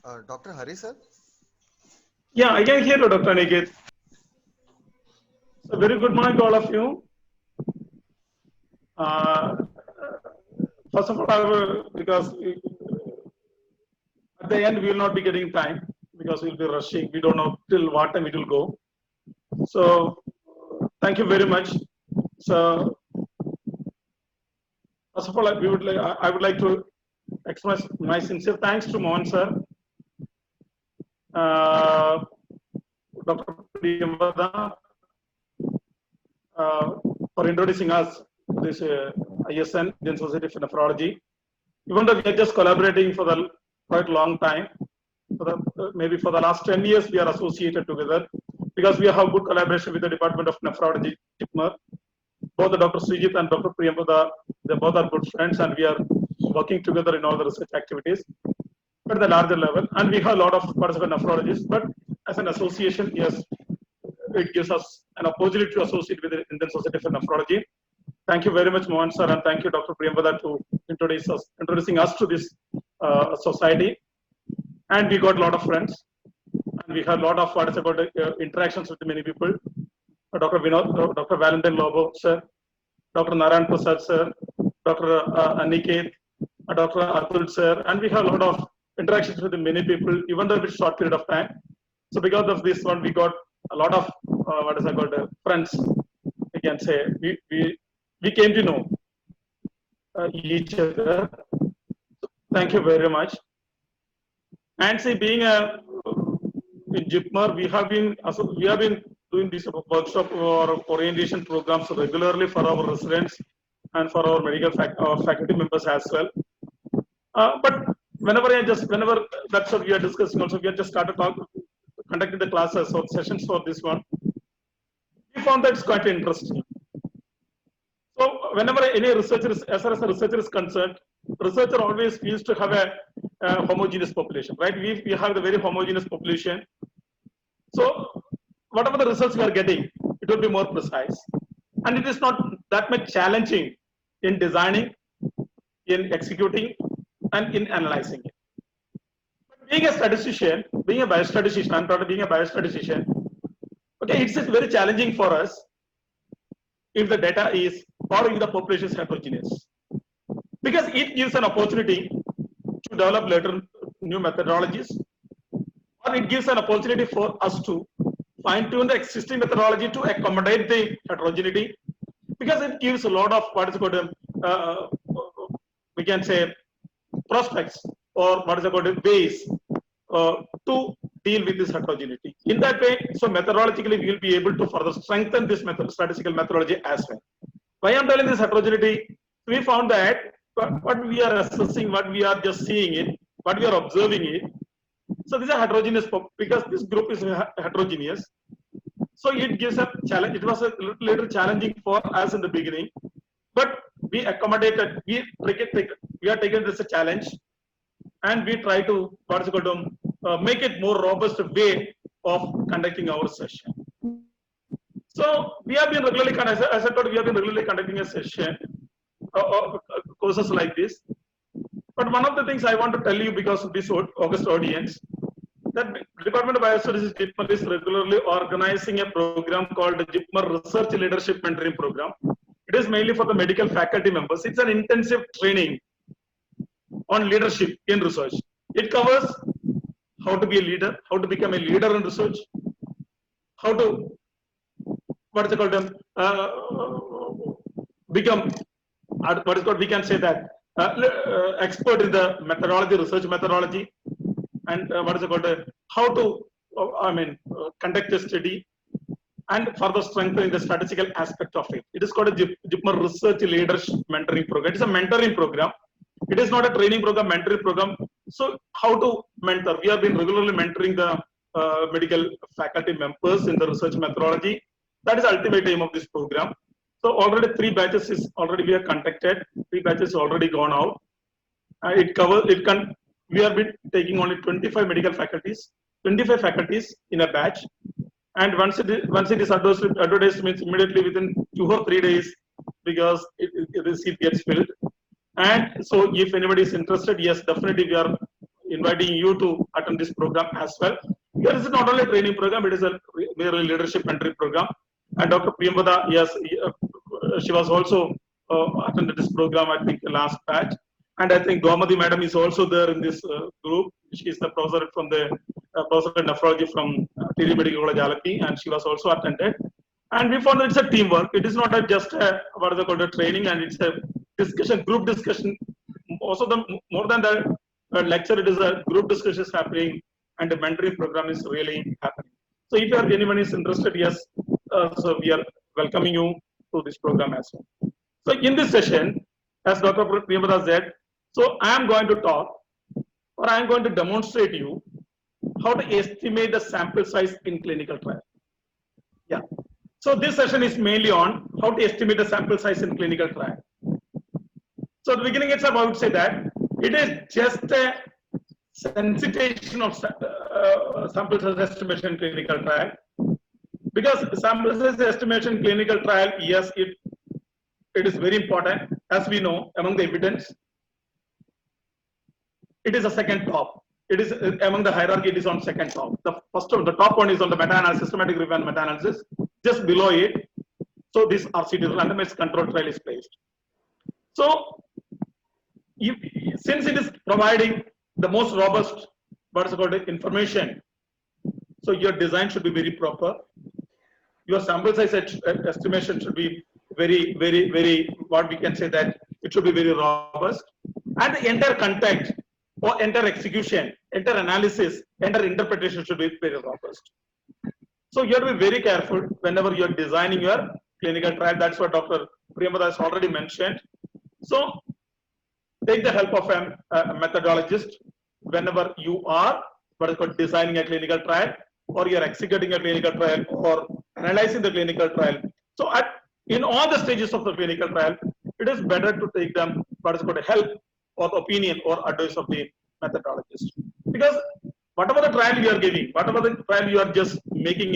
Dr. Hari sir? Yeah, I can hear you, Dr. Aniket. So very good morning to all of you. Uh, First of all, because at the end we will not be getting time because we'll be rushing. We don't know till what time it will go. So thank you very much. So first of all, I would like to express my sincere thanks to Mohan sir, uh, Dr. Priyambada, for introducing us to this ISN, Indian Society of Nephrology. Even though we are just collaborating for the quite long time, maybe for the last 10 years we are associated together because we have good collaboration with the Department of Nephrology, JIPMER. Both the Dr. Srijit and Dr. Priyambada, they both are good friends and we are working together in all the research activities at the larger level. And we have a lot of participant nephrologists, but as an association, yes, it gives us an opportunity to associate with the Indian Society for Nephrology. Thank you very much, Mohan sir, and thank you, Dr. Priyambada, to introducing us to this society. And we got a lot of friends, and we had a lot of interactions with many people. Dr. Vinod, Dr. Valentine Lobo, sir, Dr. Narayan Prasad, sir, Dr. Aniket, Dr. Atul, sir, and we have a lot of interactions with many people, even though it's short period of time. So because of this one, we got a lot of friends. We can say we came to know each other. Thank you very much. And see, being a in JIPMER, we have been doing this workshop or orientation programs regularly for our residents and for our faculty members as well. But whenever that's what we are discussing, also we have just started conducting the classes or sessions for this one. We found that it's quite interesting. So whenever any researcher is, as far as the researcher is concerned, researcher always feels to have a homogeneous population, right? We have the very homogeneous population. So whatever the results we are getting, it will be more precise. And it is not that much challenging in designing, in executing, and in analyzing it. Being a statistician, being a biostatistician, I'm proud of being a biostatistician. Okay, it's very challenging for us if the data is or if the population is heterogeneous, because it gives an opportunity to develop later new methodologies, or it gives an opportunity for us to fine-tune the existing methodology to accommodate the heterogeneity, because it gives a lot of what is called we can say prospects or what is called ways to deal with this heterogeneity. In that way, so methodologically, we will be able to further strengthen this statistical methodology as well. Why I'm telling this heterogeneity? We found that what we are assessing, what we are just seeing it, what we are observing it. So these are heterogeneous because this group is heterogeneous. So it gives a challenge. It was a little challenging for us in the beginning, but we accommodated. We are taking this a challenge, and we try to make it more robust way of conducting our session. So we have been regularly, as I told, we have been regularly conducting a session, courses like this. But one of the things I want to tell you, because of this August audience, that Department of Biostatistics JIPMER is regularly organizing a program called the JIPMER Research Leadership Mentoring Program. It is mainly for the medical faculty members. It's an intensive training on leadership in research. It covers how to be a leader, how to become a leader in research, how to become we can say that expert in the methodology, research methodology, and how to conduct a study and further strengthening the statistical aspect of it. It is called a JIPMER Research Leadership Mentoring Program. It is a mentoring program. It is not a training program, mentoring program. So how to mentor? We have been regularly mentoring the medical faculty members in the research methodology. That is the ultimate aim of this program. So already 3 batches is already we have conducted. 3 batches already gone out. We have been taking only 25 medical faculties, 25 faculties in a batch. And once it is advertised, means immediately within 2 or 3 days, because the seat gets filled. And so if anybody is interested, yes, definitely we are inviting you to attend this program as well. Here is not only a training program, it is a merely leadership mentoring program. And Dr. Priyamvada, yes, she was also attended this program, I think, last batch. And I think Gomadi madam is also there in this group. She is the professor from the professor in nephrology from TD Medical College Alapi, and she was also attended. And we found that it's a teamwork. It is not just a, what is it called, a training, and it's a discussion, group discussion. Also, more than the lecture, it is a group discussion is happening, and the mentoring program is really happening. So, if anyone is interested, yes, so we are welcoming you to this program as well. So, in this session, as Dr. Priyamvada said, so I am going to talk, or I am going to demonstrate you how to estimate the sample size in clinical trial. Yeah. So this session is mainly on how to estimate the sample size in clinical trial. So at the beginning itself, I would say that it is just a sensitization of sample size estimation in clinical trial. Because sample size estimation in clinical trial, yes, it is very important. As we know, among the evidence, it is a second top. It is among the hierarchy, it is on second top. The first one, the top one is on the meta-analysis, systematic review and meta-analysis. Just below it, so this RCT, randomized control trial, is placed. So, since it is providing the most robust, what is called information, so your design should be very proper. Your sample size estimation should be very, what we can say that it should be very robust, and the entire content or entire execution, entire analysis, entire interpretation should be very robust. So you have to be very careful whenever you are designing your clinical trial. That's what Dr. Priyamvada has already mentioned. So take the help of a methodologist whenever you are what is called designing a clinical trial, or you are executing a clinical trial, or analyzing the clinical trial. So in all the stages of the clinical trial, it is better to take them what is called help or opinion or advice of the methodologist. Because whatever the trial you are giving, whatever the trial you are just making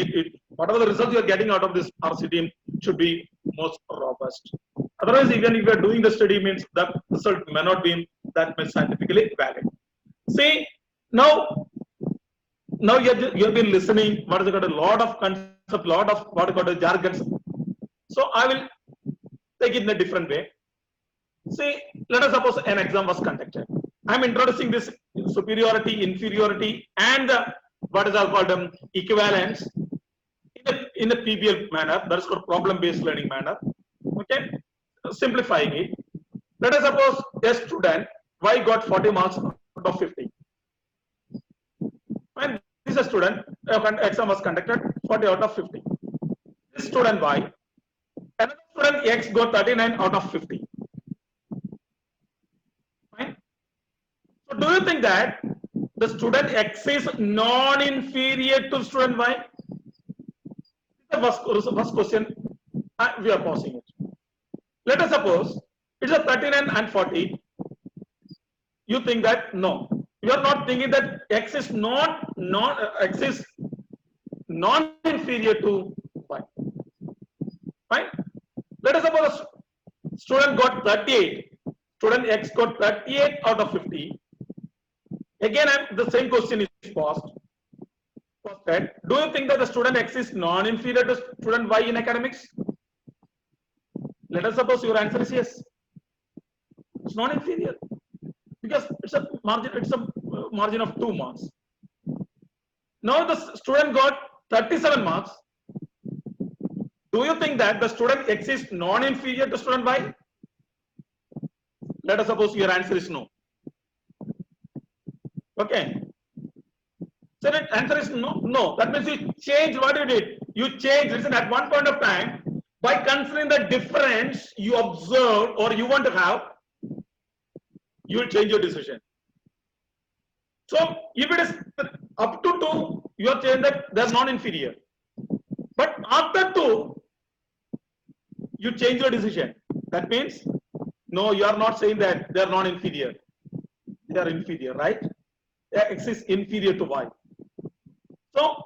whatever the results you are getting out of this RCT should be most robust. Otherwise, even if you are doing the study, means the result may not be that much scientifically valid. See, now you have been listening, what is it called, a lot of concepts, lot of what is called jargons. So I will take it in a different way. See, let us suppose an exam was conducted. I am introducing this superiority, inferiority, and what is called equivalence in a PBL manner, that is called problem-based learning manner. Okay, simplifying it. Let us suppose a student Y got 40 marks out of 50. And this is a student, exam was conducted, 40 out of 50. This student Y, another student X got 39 out of 50. Fine. So do you think that the student X is non-inferior to student Y? The first question, we are pausing it. Let us suppose it's a 39 and 40. You think that no, you are not thinking that X is X is non-inferior to Y. Fine. Let us suppose student got 38. Student X got 38 out of 50. Again, the same question is posed. Do you think that the student X is non-inferior to student Y in academics? Let us suppose your answer is yes. It's non-inferior because it's a margin of 2 marks. Now the student got 37 marks. Do you think that the student X is non-inferior to student Y? Let us suppose your answer is no. Okay. So the answer is no. No. That means you change what you did. You change. Listen, at one point of time, by considering the difference you observe or you want to have, you will change your decision. So if it is up to 2, you are saying that they are non-inferior. But after 2, you change your decision. That means, no, you are not saying that they are non-inferior. They are inferior, right? X is inferior to Y. So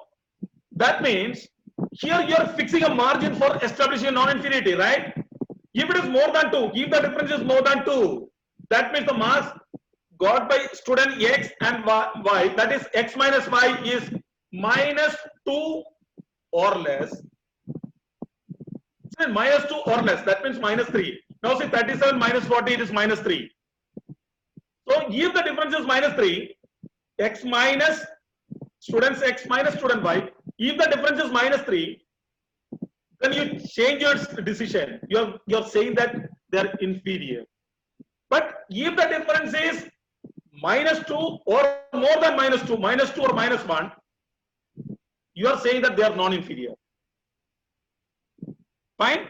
that means here you are fixing a margin for establishing non-inferiority, right? If it is more than 2, if the difference is more than 2, that means the marks got by student X and Y, that is X minus Y is minus 2 or less. Minus 2 or less, that means minus 3. Now see 37 minus 40, it is minus 3. So if the difference is minus 3, X minus students X minus student Y, if the difference is minus 3, then you change your decision. You're saying that they are inferior. But if the difference is minus 2 or more than minus 2 or minus 1, you are saying that they are non-inferior. Fine.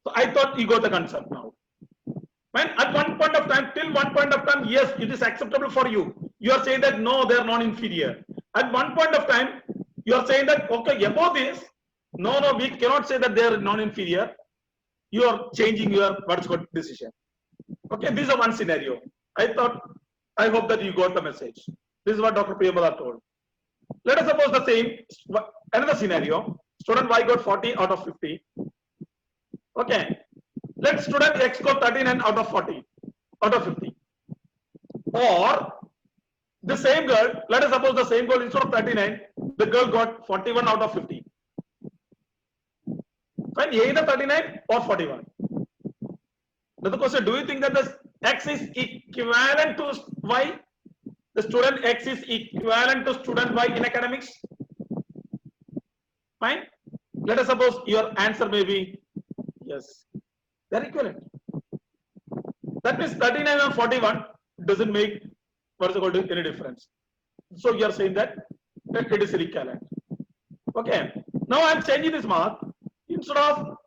So I thought you got the concept now. Fine. At one point of time, till one point of time, yes, it is acceptable for you. You are saying that no, they are non-inferior. At one point of time, you are saying that okay, above this, no, we cannot say that they are non-inferior. You are changing your what's called decision. Okay, this is one scenario. I hope that you got the message. This is what Dr. Priyamada told. Let us suppose the same, another scenario. Student Y got 40 out of 50. Okay. Let student X got 39 out of 40, out of 50. Or the same girl, let us suppose the same girl instead of 39, the girl got 41 out of 50. Fine, either 39 or 41. Now the question, do you think that the X is equivalent to Y? The student X is equivalent to student Y in academics? Fine. Let us suppose your answer may be yes. They are equivalent. That means 39 and 41 doesn't make what's called any difference. So you are saying that it is equivalent. Okay. Now I am changing this mark. Instead of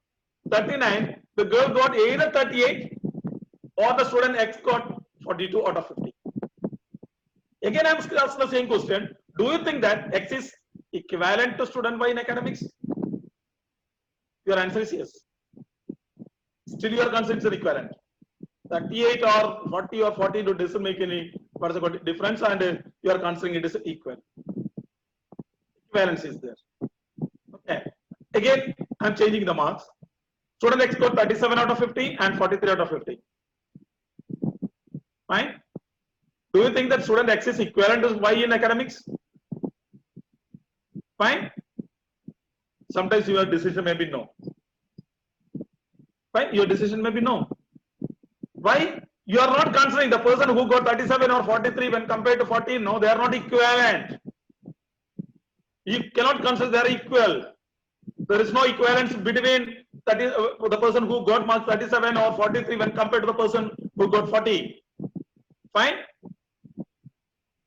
39, the girl got either 38 or the student X got 42 out of 50. Again, I am asking the same question. Do you think that X is equivalent to student Y in academics? Your answer is yes. Still you are considering equivalent. 38 or 40 or 42 doesn't make any difference, and you are considering it is equal. Equivalence is there. Okay. Again, I am changing the marks. Student X got 37 out of 50 and 43 out of 50. Fine. Do you think that student X is equivalent to Y in academics? Fine. Sometimes your decision may be no. Fine. Your decision may be no. Why? You are not considering the person who got 37 or 43 when compared to 40. No, they are not equivalent. You cannot consider they are equal. There is no equivalence between the person who got marks 37 or 43 when compared to the person who got 40. Fine.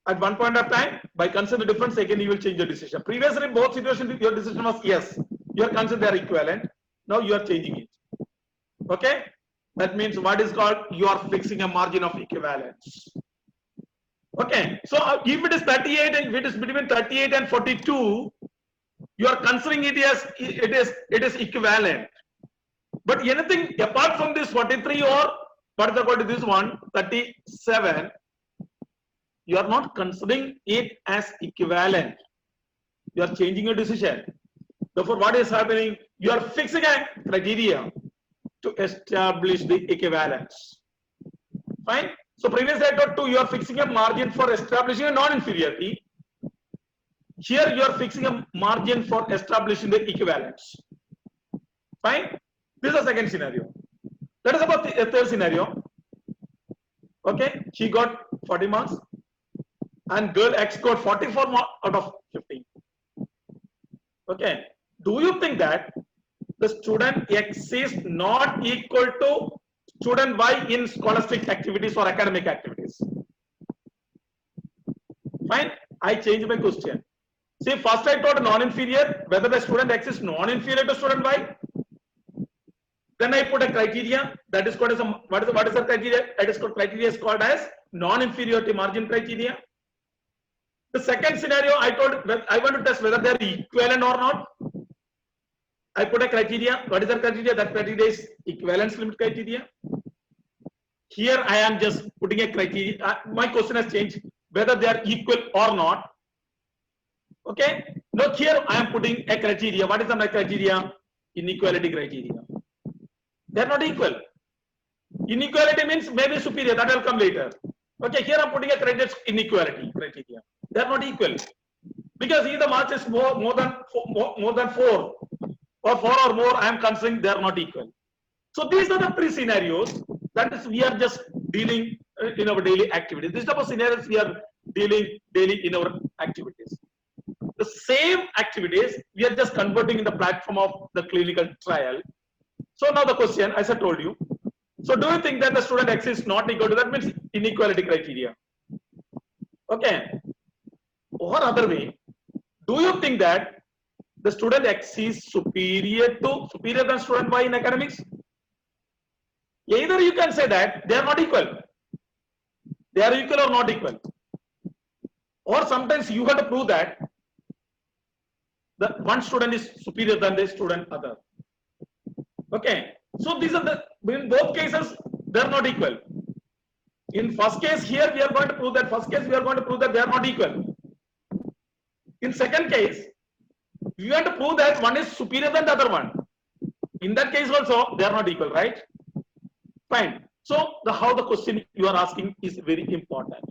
At one point of time, by considering the difference, again you will change your decision. Previously, both situations, your decision was yes. You are considering they are equivalent. Now you are changing it. Okay. That means what is called, you are fixing a margin of equivalence. Okay. So if it is 38 and if it is between 38 and 42, you are considering it as it is equivalent. But anything apart from this 43 or what is called this one 37, you are not considering it as equivalent. You are changing your decision. Therefore, what is happening? You are fixing a criteria to establish the equivalence. Fine. So previously I taught 2, you are fixing a margin for establishing a non-inferiority. Here you are fixing a margin for establishing the equivalence. Fine. This is the second scenario. Let us about the third scenario. Okay. She got 40 marks and girl X got 44 marks out of 50. Okay. Do you think that the student X is not equal to student Y in scholastic activities or academic activities? Fine. I change my question. See, first I taught non-inferior, whether the student X is non-inferior to student Y. Then I put a criteria that is called as what is the criteria? That is called criteria is called as non-inferiority margin criteria. The second scenario I told I want to test whether they are equivalent or not. I put a criteria. What is the criteria? That criteria is equivalence limit criteria. Here I am just putting a criteria. My question has changed whether they are equal or not. Okay. Now here I am putting a criteria. What is my criteria? Inequality criteria. They are not equal. Inequality means maybe superior. That will come later. Okay, here I'm putting a credit inequality criteria. They are not equal because either marks is more than four or four or more. I am considering they are not equal. So these are the three scenarios that is we are just dealing in our daily activities. These type of scenarios we are dealing daily in our activities. The same activities we are just converting in the platform of the clinical trial. So now the question, as I told you. So do you think that the student X is not equal to that means inequality criteria? Okay. Or other way, do you think that the student X is superior than student Y in academics? Either you can say that they are not equal. They are equal or not equal. Or sometimes you have to prove that the one student is superior than the student other. Okay. So these are the, in both cases, they are not equal. In first case here, we are going to prove that they are not equal. In second case, we want to prove that one is superior than the other one. In that case also, they are not equal, right? Fine. So how the question you are asking is very important.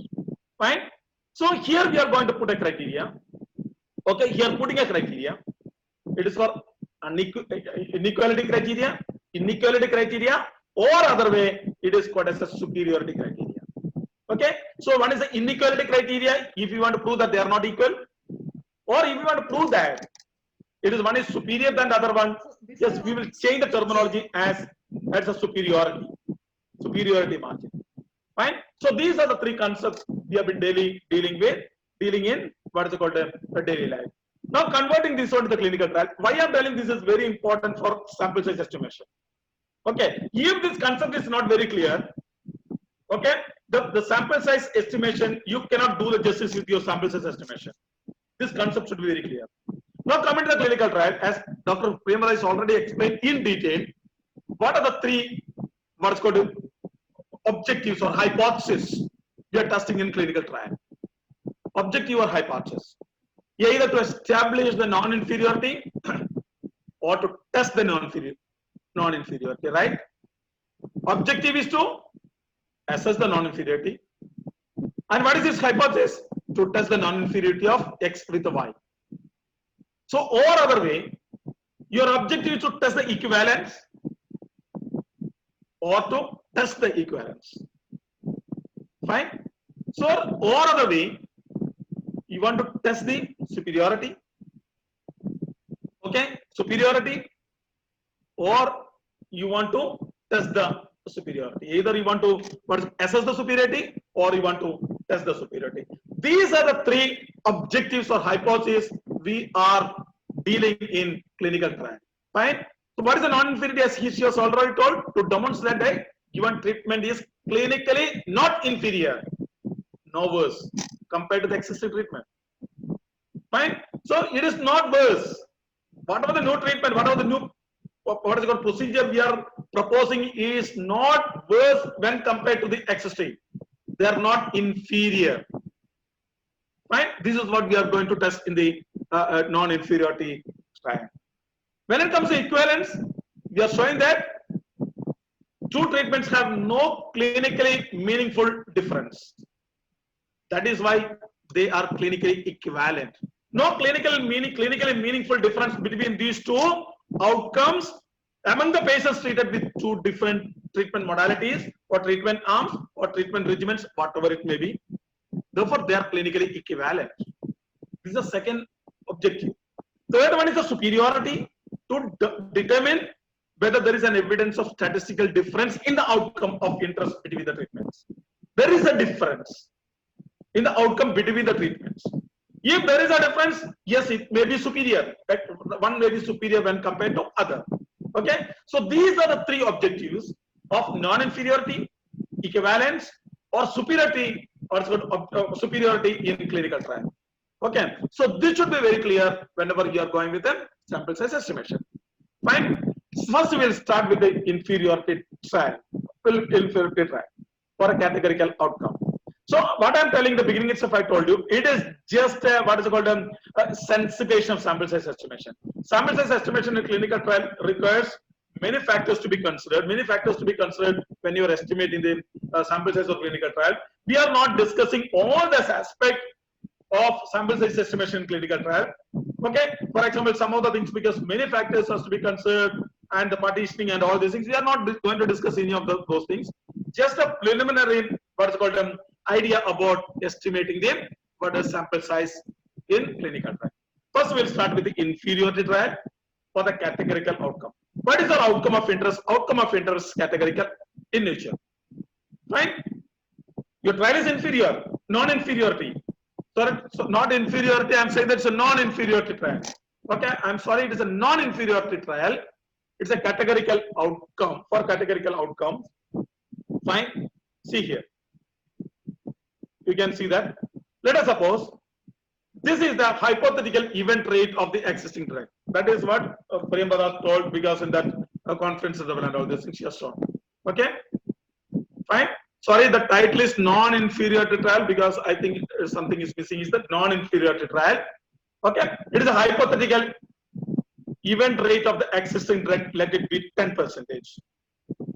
Fine. So here we are going to put a criteria. Okay, here putting a criteria. It is for inequality criteria, or other way, it is called as a superiority criteria. Okay, so one is the inequality criteria if you want to prove that they are not equal, or if you want to prove that it is one is superior than the other one, yes, we will change the terminology as a superiority margin. Fine. So these are the three concepts we have been dealing in what is called a daily life. Now converting this one to the clinical trial. Why I am telling this is very important for sample size estimation. Okay, if this concept is not very clear, okay, the sample size estimation, you cannot do the justice with your sample size estimation. This concept should be very clear. Now coming to the clinical trial, as Dr. Premala has already explained in detail, what are the three what is called objectives or hypotheses we are testing in clinical trial. Objective or hypothesis. Either to establish the non-inferiority or to test the non-inferiority, right? Objective is to assess the non-inferiority. And what is this hypothesis? To test the non-inferiority of X with Y. So, or other way, your objective is to test the equivalence or to test the equivalence. Fine. So, or other way, you want to test the superiority. Okay, superiority, or you want to test the superiority. Either you want to assess the superiority or you want to test the superiority. These are the three objectives or hypotheses we are dealing in clinical trial. Fine. So what is the non-inferiority? As he has already told, to demonstrate that given treatment is clinically not inferior, no worse compared to the existing treatment. Fine. So it is not worse. Whatever the new treatment, whatever the new what is called procedure we are proposing is not worse when compared to the existing. They are not inferior. Right? This is what we are going to test in the non-inferiority trial. When it comes to equivalence, we are showing that two treatments have no clinically meaningful difference. That is why they are clinically equivalent. No clinically meaningful difference between these two outcomes among the patients treated with two different treatment modalities or treatment arms or treatment regimens, whatever it may be. Therefore, they are clinically equivalent. This is the second objective. Third one is the superiority, to determine whether there is an evidence of statistical difference in the outcome of interest between the treatments. There is a difference in the outcome between the treatments. If there is a difference, yes, it may be superior. One may be superior when compared to other. Okay. So these are the three objectives of non-inferiority, equivalence, or superiority, in clinical trial. Okay. So this should be very clear whenever you are going with a sample size estimation. Fine. First, we will start with the inferiority trial. Inferiority trial for a categorical outcome. So what I am telling the beginning itself, I told you, it is just what is called a sensitization of sample size estimation. Sample size estimation in clinical trial requires many factors to be considered. Many factors to be considered when you are estimating the sample size of clinical trial. We are not discussing all this aspect of sample size estimation in clinical trial. Okay, for example, some of the things, because many factors has to be considered and the partitioning and all these things, we are not going to discuss any of those things. Just a preliminary, what is called an idea about estimating the what is sample size in clinical trial. First, we'll start with the inferiority trial for the categorical outcome. What is the outcome of interest? Outcome of interest categorical in nature. Fine. Your trial is inferior, non-inferiority. So not inferiority, I'm saying that's a non-inferiority trial. Okay, I'm sorry, it is a non-inferiority trial. It's a categorical outcome for categorical outcomes. Fine. See here. You can see that. Let us suppose this is the hypothetical event rate of the existing drug. That is what Priyambada told, because in that conference and all these things she has shown. Okay. Fine. Sorry, the title is non-inferiority trial because I think something is missing. Is the non-inferiority trial? Okay, it is a hypothetical event rate of the existing drug. Let it be 10%.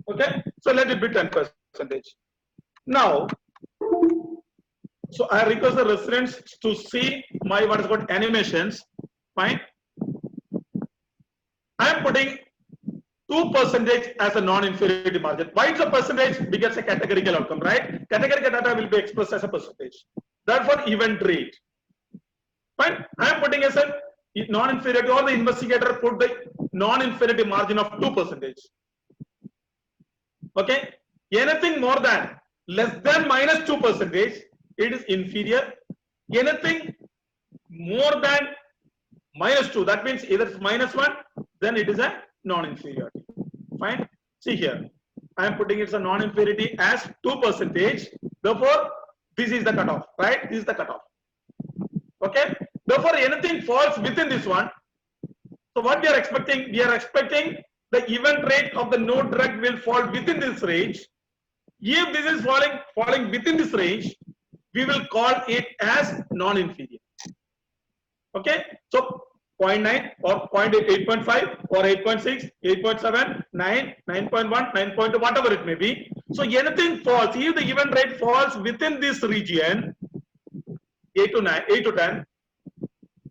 Okay, so let it be 10%. Now, so I request the residents to see my what is called animations. Fine. I am putting 2% as a non-inferiority margin. Why it's a percentage? Because a categorical outcome, right? Categorical data will be expressed as a percentage. Therefore, event rate. Fine. I am putting as a non-inferiority, or the investigator put the non-inferiority margin of 2%. Okay. Anything more than less than minus 2%, it is inferior. Anything more than minus 2, that means either it's -1, then it is a non-inferiority. Fine. See here, I am putting it as a non-inferiority as 2%. Therefore, this is the cutoff, right? This is the cutoff. Okay. Therefore, anything falls within this one. So what we are expecting? We are expecting the event rate of the no drug will fall within this range. If this is falling within this range, we will call it as non-inferior. Okay. So 0.9 or 0.8, 8.5 or 8.6, 8.7, 9, 9.1, 9.2, whatever it may be. So anything falls, if the event rate falls within this region, 8 to 9, 8 to 10,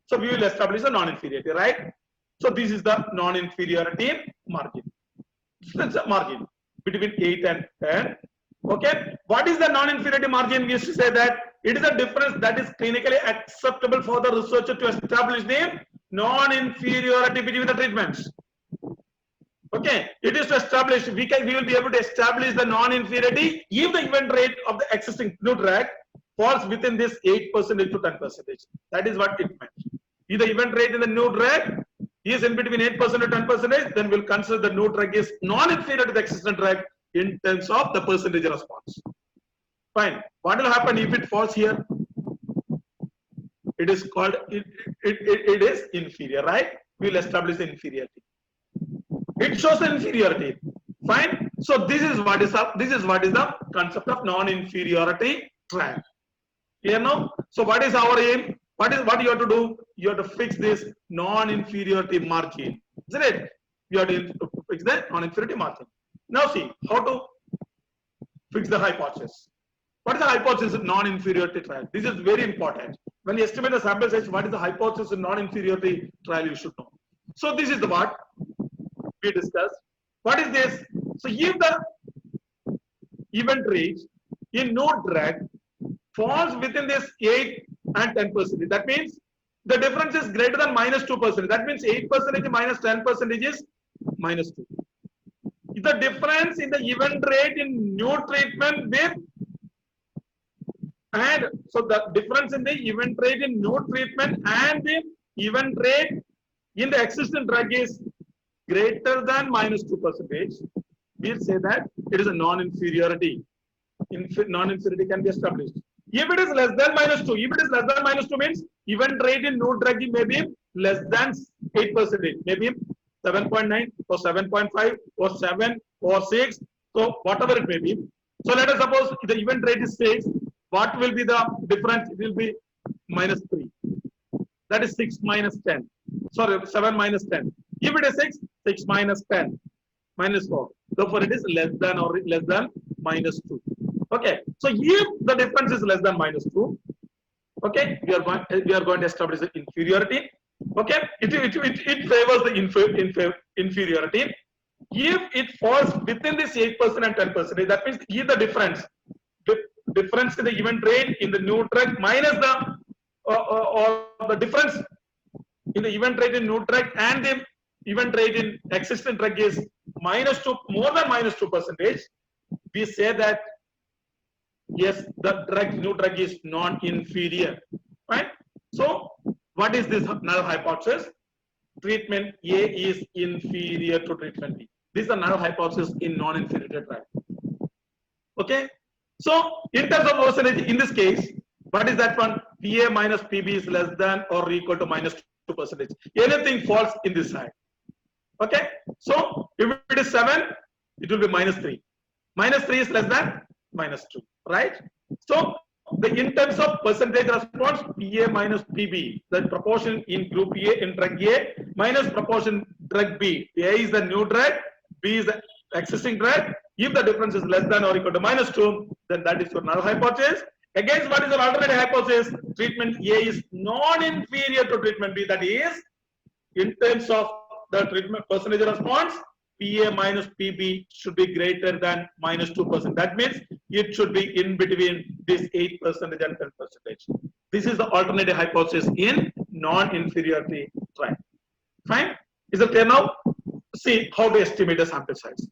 so we will establish a non-inferiority, right? So this is the non-inferiority margin. That's the margin between 8 and 10. Okay. What is the non-inferiority margin? We used to say that it is a difference that is clinically acceptable for the researcher to establish the non-inferiority between the treatments. Okay, it is to establish, we will be able to establish the non-inferiority if the event rate of the existing new drug falls within this 8% to 10%. That is what it meant. If the event rate in the new drug is in between 8% to 10%, then we'll consider the new drug is non-inferior to the existing drug in terms of the percentage response. Fine. What will happen if it falls here? It is called, it is inferior, right? We will establish the inferiority. It shows the inferiority. Fine. So this is what is the concept of non-inferiority trial. Clear now? So what is our aim? What you have to do? You have to fix this non-inferiority margin. Isn't it? You have to fix the non-inferiority margin. Now see how to fix the hypothesis. What is the hypothesis of non-inferiority trial? This is very important. When you estimate the sample size, what is the hypothesis of non-inferiority trial you should know. So this is the what we discussed. What is this? So if the event rate in no drug falls within this 8 and 10%, that means the difference is greater than -2%. That means 8% minus 10% is -2. If the difference in the event rate in new treatment with, and so the difference in the event rate in new treatment and the event rate in the existing drug is greater than -2%, we'll say that it is a non-inferiority. Non-inferiority can be established. If it is less than -2, if it is less than -2 means event rate in new drug may be less than 8%, maybe 7.9 or 7.5 or 7 or 6. So whatever it may be. So let us suppose the event rate is 6. What will be the difference? It will be -3. That is 6 minus 10. Sorry, 7 minus 10. If it is 6, 6 minus 10. minus 4. Therefore, it is less than or less than minus 2. Okay. So if the difference is less than minus 2, okay, we are going to establish the inferiority. Okay, it favors the inferiority. If it falls within this 8% and 10%, that means if the difference in the event rate in the new drug minus the or the difference in the event rate in new drug and the event rate in existing drug is minus 2, more than minus 2%, we say that yes, the new drug is non-inferior, right? So what is this null hypothesis? Treatment A is inferior to treatment B. This is the null hypothesis in non-inferiority trial. Okay. So in terms of percentage, in this case, what is that one? PA minus PB is less than or equal to minus 2%. Anything falls in this side. Okay. So if it is 7, it will be minus 3. Minus 3 is less than minus 2, right? So in terms of percentage response, PA minus PB, the proportion in group A in drug A minus proportion drug B. A is the new drug, B is the existing drug. If the difference is less than or equal to minus 2, then that is your null hypothesis. Against what is your alternate hypothesis? Treatment A is non-inferior to treatment B. That is, in terms of the treatment percentage response, PA minus PB should be greater than minus 2%. That means it should be in between this 8% and 10%. This is the alternative hypothesis in non-inferiority trial. Fine? Is it clear now? See how to estimate the sample size.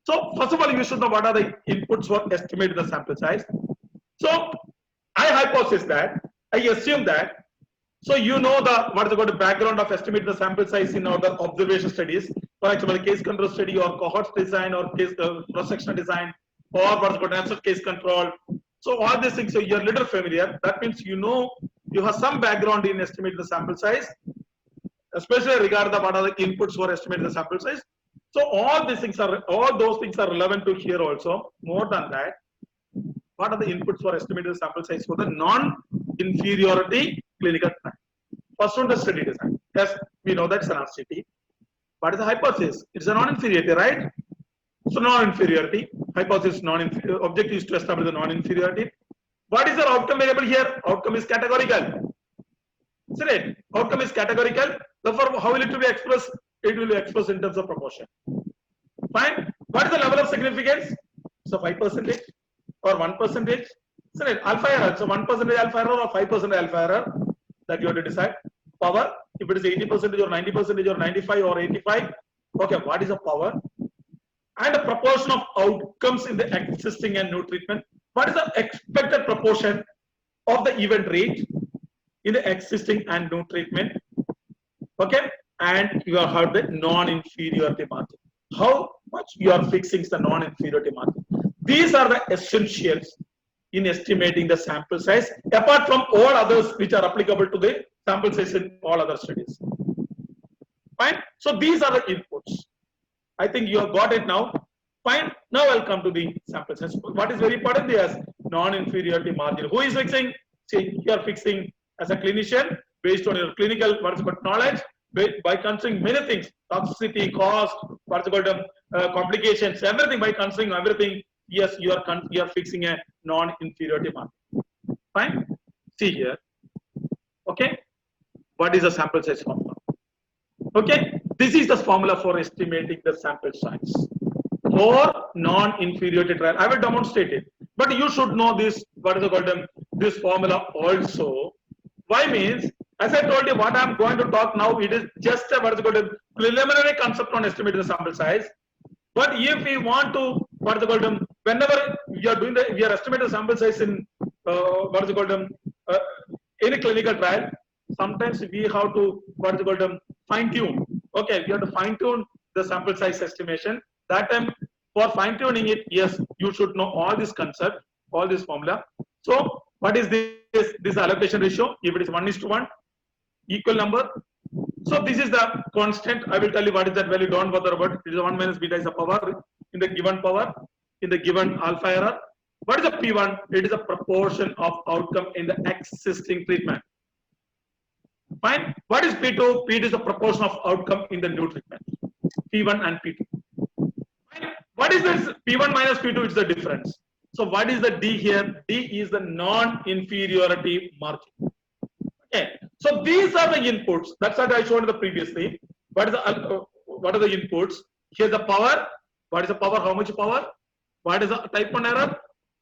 So first of all, you should know what are the inputs for estimating the sample size. So I hypothesize that, I assume that, so you know what is the background of estimating the sample size in our observation studies, for example, case control study or cohort design or case cross-sectional design or what is called abstract case control. So all these things, so you're a little familiar. That means you know you have some background in estimating the sample size, especially regarding what are the inputs for estimating the sample size. So all those things are relevant to here also. More than that, what are the inputs for estimating the sample size for the non-inferiority clinical trial? First one, the study design. Yes, we know that's an RCT. What is the hypothesis? It's a non-inferiority, right? So non-inferiority, hypothesis non-inferiority, objective is to establish the non-inferiority. What is the outcome variable here? Outcome is categorical. Isn't it? Outcome is categorical. Therefore, how will it be expressed? It will be expressed in terms of proportion. Fine. What is the level of significance? So 5% or 1%. Isn't it? Alpha error. So 1% alpha error or 5% alpha error that you have to decide. Power. If it is 80% or 90% or 95 or 85. Okay. What is the power? And the proportion of outcomes in the existing and new treatment. What is the expected proportion of the event rate in the existing and new treatment? Okay, and you have the non-inferiority margin. How much you are fixing the non-inferiority margin? These are the essentials in estimating the sample size, apart from all others which are applicable to the sample size in all other studies. Fine. So these are the inputs. I think you have got it now. Fine. Now I'll come to the sample size. What is very important is non-inferiority margin. Who is fixing? See, you are fixing as a clinician based on your clinical knowledge by considering many things: toxicity, cost, complications, everything. By considering everything, yes, you are fixing a non-inferiority margin. Fine. See here. Okay. What is the sample size formula? Okay, this is the formula for estimating the sample size for non-inferiority trial. I will demonstrate it, but you should know this. What is called this formula also? Why means, as I told you, what I am going to talk now, it is just a preliminary concept on estimating the sample size. But if we want to, whenever we are estimating the sample size in any clinical trial, sometimes we have to fine tune. Okay, we have to fine tune the sample size estimation. That time, for fine tuning it, yes, you should know all this concept, all this formula. So what is this allocation ratio? If it is 1:1, equal number. So this is the constant. I will tell you what is that value. Don't bother about it. It is 1 minus beta is the power in the given power in the given alpha error. What is the P1? It is a proportion of outcome in the existing treatment. Fine. What is P2? P2 is the proportion of outcome in the new treatment. P1 and P2. What is this P1 minus P2? It's the difference. So what is the D here? D is the non-inferiority margin. Okay. So these are the inputs. That's what I showed in the previously. What are the inputs? Here the power. What is the power? How much power? What is the type 1 error?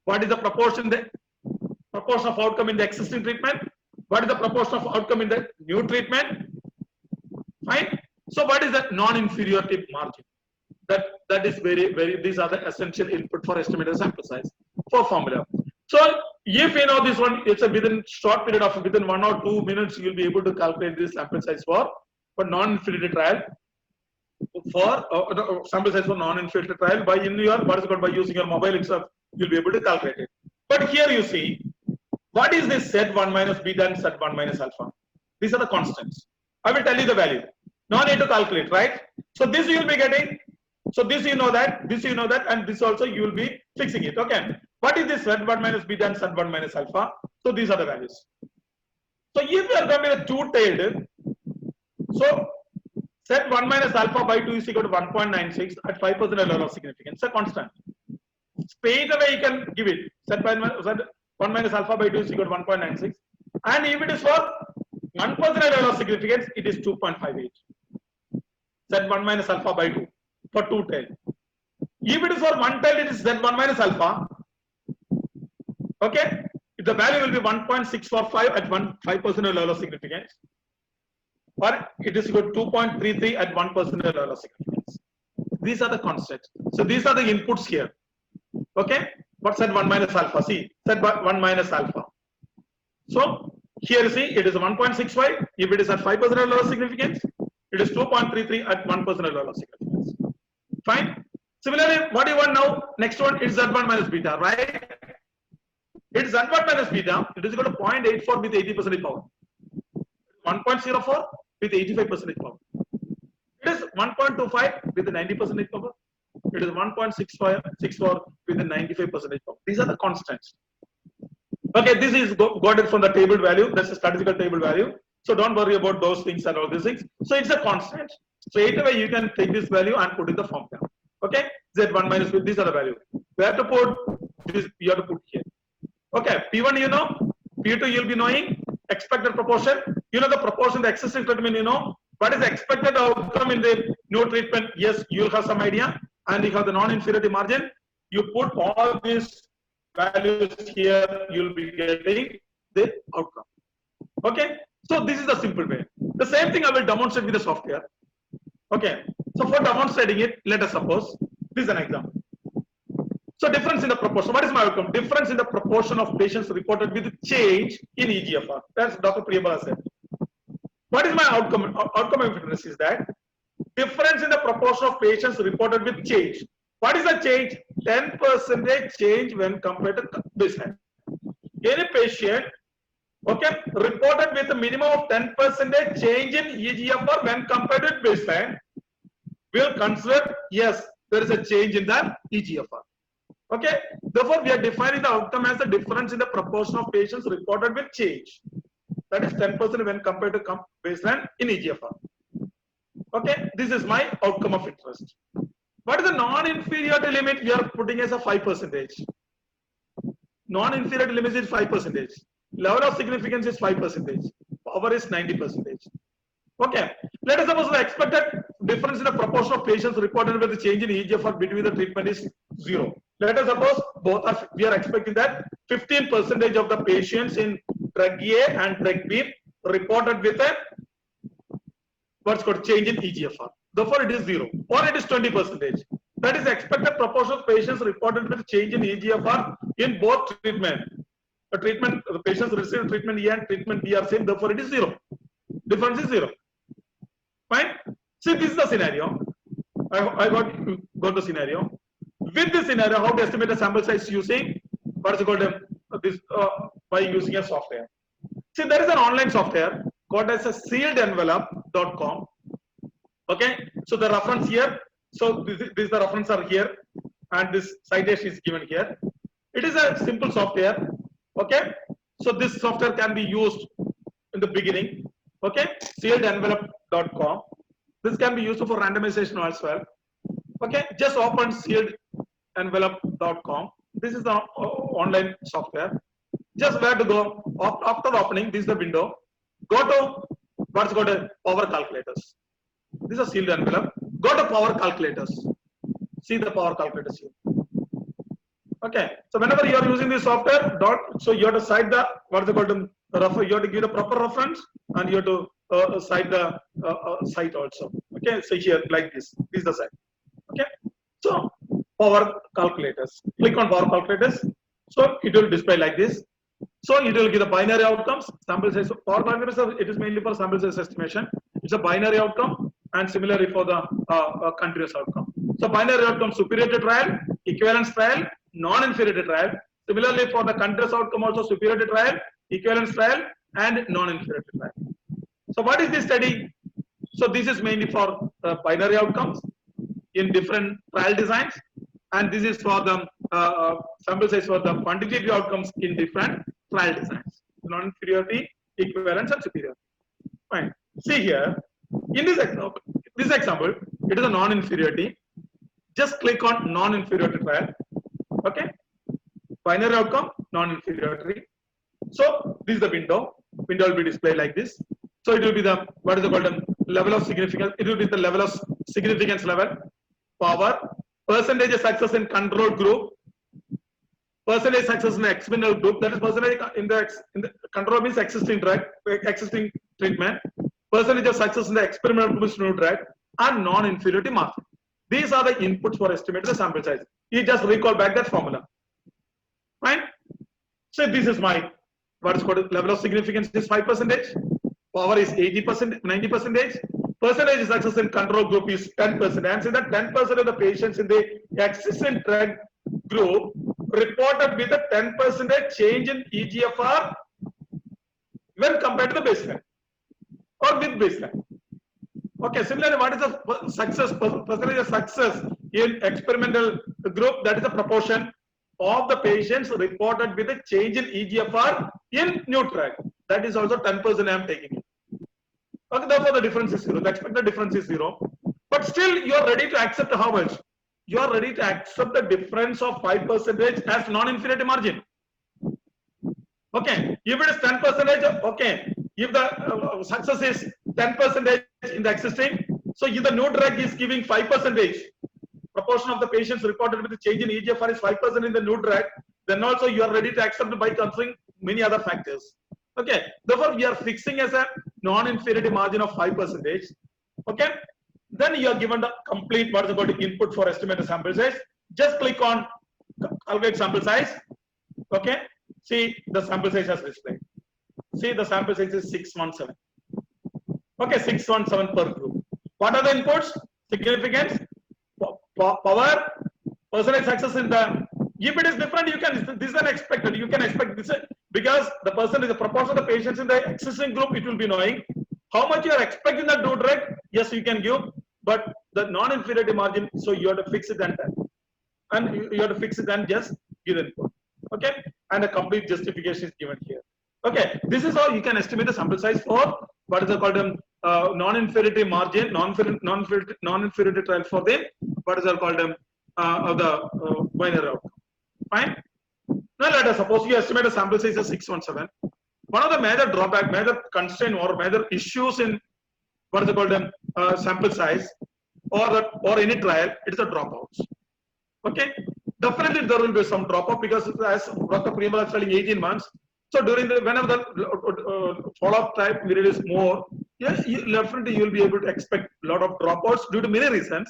What is the proportion of outcome in the existing treatment? What is the proportion of outcome in the new treatment? Fine. So what is the non-inferiority margin? That is very. These are the essential input for estimated sample size for formula. So if you know this one, it's a within short period of within 1 or 2 minutes, you will be able to calculate this sample size for non-inferiority trial. For sample size for non-inferiority trial by by using your mobile itself, you'll be able to calculate it. But here you see, what is this Z1 minus beta and Z1 minus alpha? These are the constants. I will tell you the value. No need to calculate, right? So this you will be getting. So this you know that, and this also you will be fixing it. Okay. What is this Z1 minus beta and Z1 minus alpha? So these are the values. So if you are coming with two-tailed, so Z1 minus alpha by 2 is equal to 1.96 at 5% level of significance. A constant. Straight away you can give it. Z1 minus alpha by 2 is equal to 1.96. And if it is for 1% level of significance, it is 2.58. Z1 minus alpha by 2 for two-tailed. If it is for one-tailed, it is Z1 minus alpha. Okay. The value will be 1.645 at 5% level of significance. Or it is equal to 2.33 at 1% level of significance. These are the constants. So these are the inputs here. Okay. What's Z1 minus alpha? See, Z1 minus alpha. So here you see it is 1.65. If it is at 5% level of significance, it is 2.33 at 1% level of significance. Fine. Similarly, what do you want now? Next one is Z1 minus beta, right? It is Z1 minus beta. It is equal to 0.84 with 80% power. 1.04 with 85% power. It is 1.25 with 90% power. It is 1.64 with 95% power. These are the constants. Okay, this is got it from the table value. That's a statistical table value. So don't worry about those things and all these things. So it's a constant. Straight away you can take this value and put in the formula. Okay, Z1 minus B, these are the value. We have to put this. You have to put here. Okay, P1 you know, P2 you'll be knowing. Expected proportion, you know the proportion, the existing treatment, you know. What is the expected outcome in the new treatment? Yes, you'll have some idea. And you have the non-inferiority margin. You put all these values here, you'll be getting the outcome. Okay, so this is the simple way. The same thing I will demonstrate with the software. Okay, so for demonstrating it, let us suppose this is an example. So difference in the proportion. What is my outcome? Difference in the proportion of patients reported with change in EGFR. That's Dr. Priyabala said. What is my outcome? Outcome of interest is that difference in the proportion of patients reported with change. What is the change? 10% change when compared to baseline. Any patient, okay, reported with a minimum of 10% change in EGFR when compared to baseline, will consider yes, there is a change in the EGFR. Okay, therefore we are defining the outcome as the difference in the proportion of patients reported with change. That is 10% when compared to baseline in EGFR. Okay, this is my outcome of interest. What is the non-inferiority limit? We are putting as a 5%. Non-inferiority limit is 5%. Level of significance is 5%. Power is 90%. Okay, let us suppose the expected difference in the proportion of patients reported with the change in EGFR between the treatment is 0. Let us suppose we are expecting that 15% of the patients in drug A and drug B reported with a what's called change in EGFR. Therefore, it is 0 or it is 20%. That is the expected proportion of patients reported with change in EGFR in both treatment. The patients receive treatment A and treatment B are same. Therefore, it is 0. Difference is 0. Fine. See, this is the scenario. I got the scenario. With this scenario, how to estimate the sample size using what is called by using a software. See, there is an online software called as a sealedenvelope.com. Okay, so the reference here. So this the reference are here, and this citation is given here. It is a simple software. Okay, so this software can be used in the beginning. Okay, sealedenvelope.com. This can be used for randomization as well. Okay, just open envelope.com. This is the online software. Just where to go after opening. This is the window. Go to what's called a power calculators. This is a sealed envelope. Go to power calculators. See the power calculators here. Okay. So whenever you are using this software, so you have to cite the what's called you have to give the proper reference and you have to cite the site also. Okay. So here like this. This is the site. Okay. So power calculators. Click on power calculators. So it will display like this. So it will give the binary outcomes, sample size. Power calculators, it is mainly for sample size estimation. It's a binary outcome, and similarly for the continuous outcome. So binary outcome, superiority trial, equivalence trial, non-inferiority trial. Similarly for the continuous outcome also, superiority trial, equivalence trial, and non-inferiority trial. So what is this study? So this is mainly for binary outcomes in different trial designs, and this is for the sample size for the quantitative outcomes in different trial designs, non-inferiority, equivalence, and superiority. Fine. See here, in this example, it is a non-inferiority. Just click on non-inferiority trial. Okay. Binary outcome, non-inferiority. So this is the window. Window will be displayed like this. So it will be the what is the called level of significance. It will be the level of significance level, power, percentage of success in control group, percentage success in the experimental group. That is percentage in the control means existing drug, existing treatment. Percentage of success in the experimental group is new drug, and non-inferiority margin. These are the inputs for estimating the sample size. You just recall back that formula. Fine. So this is my what is called level of significance is 5%. Power is 80%, 90%. Percentage of success in control group is 10%. And so that 10% of the patients in the existing drug group reported with a 10% change in EGFR when compared to the baseline or with baseline. Okay, similarly, what is the success percentage of success in experimental group? That is the proportion of the patients reported with a change in EGFR in new drug. That is also 10% I am taking it. Okay, therefore the difference is 0. The expected difference is 0. But still you are ready to accept how much? You are ready to accept the difference of 5% as non-inferiority margin. Okay, if it is 10%, okay. If the success is 10% in the existing, so if the new drug is giving 5%, proportion of the patients reported with the change in EGFR is 5% in the new drug, then also you are ready to accept by considering many other factors. Okay, therefore we are fixing as a non-inferiority margin of 5%. Okay, then you are given the complete what is called input for estimated sample size. Just click on calculate sample size. Okay, see the sample size as displayed. See the sample size is 617. Okay, 617 per group. What are the inputs? Significance, power, percentage success in the. If it is different, you can. This is unexpected. You can expect this because the percentage, the proportion of the patients in the existing group, it will be knowing how much you are expecting the new drug. Yes, you can give, but the non-inferiority margin. So you have to fix it and you have to fix it and just give input. Okay, and a complete justification is given here. Okay, this is how you can estimate the sample size for what is called non-inferiority margin, non-inferiority trial for the what is called the binary outcome. Fine. Now let us suppose you estimate a sample size of 617. One of the major drawback, major constraint or major issues in what is called sample size or any trial, it is the dropouts. Okay, definitely there will be some dropout because as Dr. Priyamala is telling 18 months. So during the whenever the follow-up time period is more, yes, definitely you will be able to expect a lot of dropouts due to many reasons.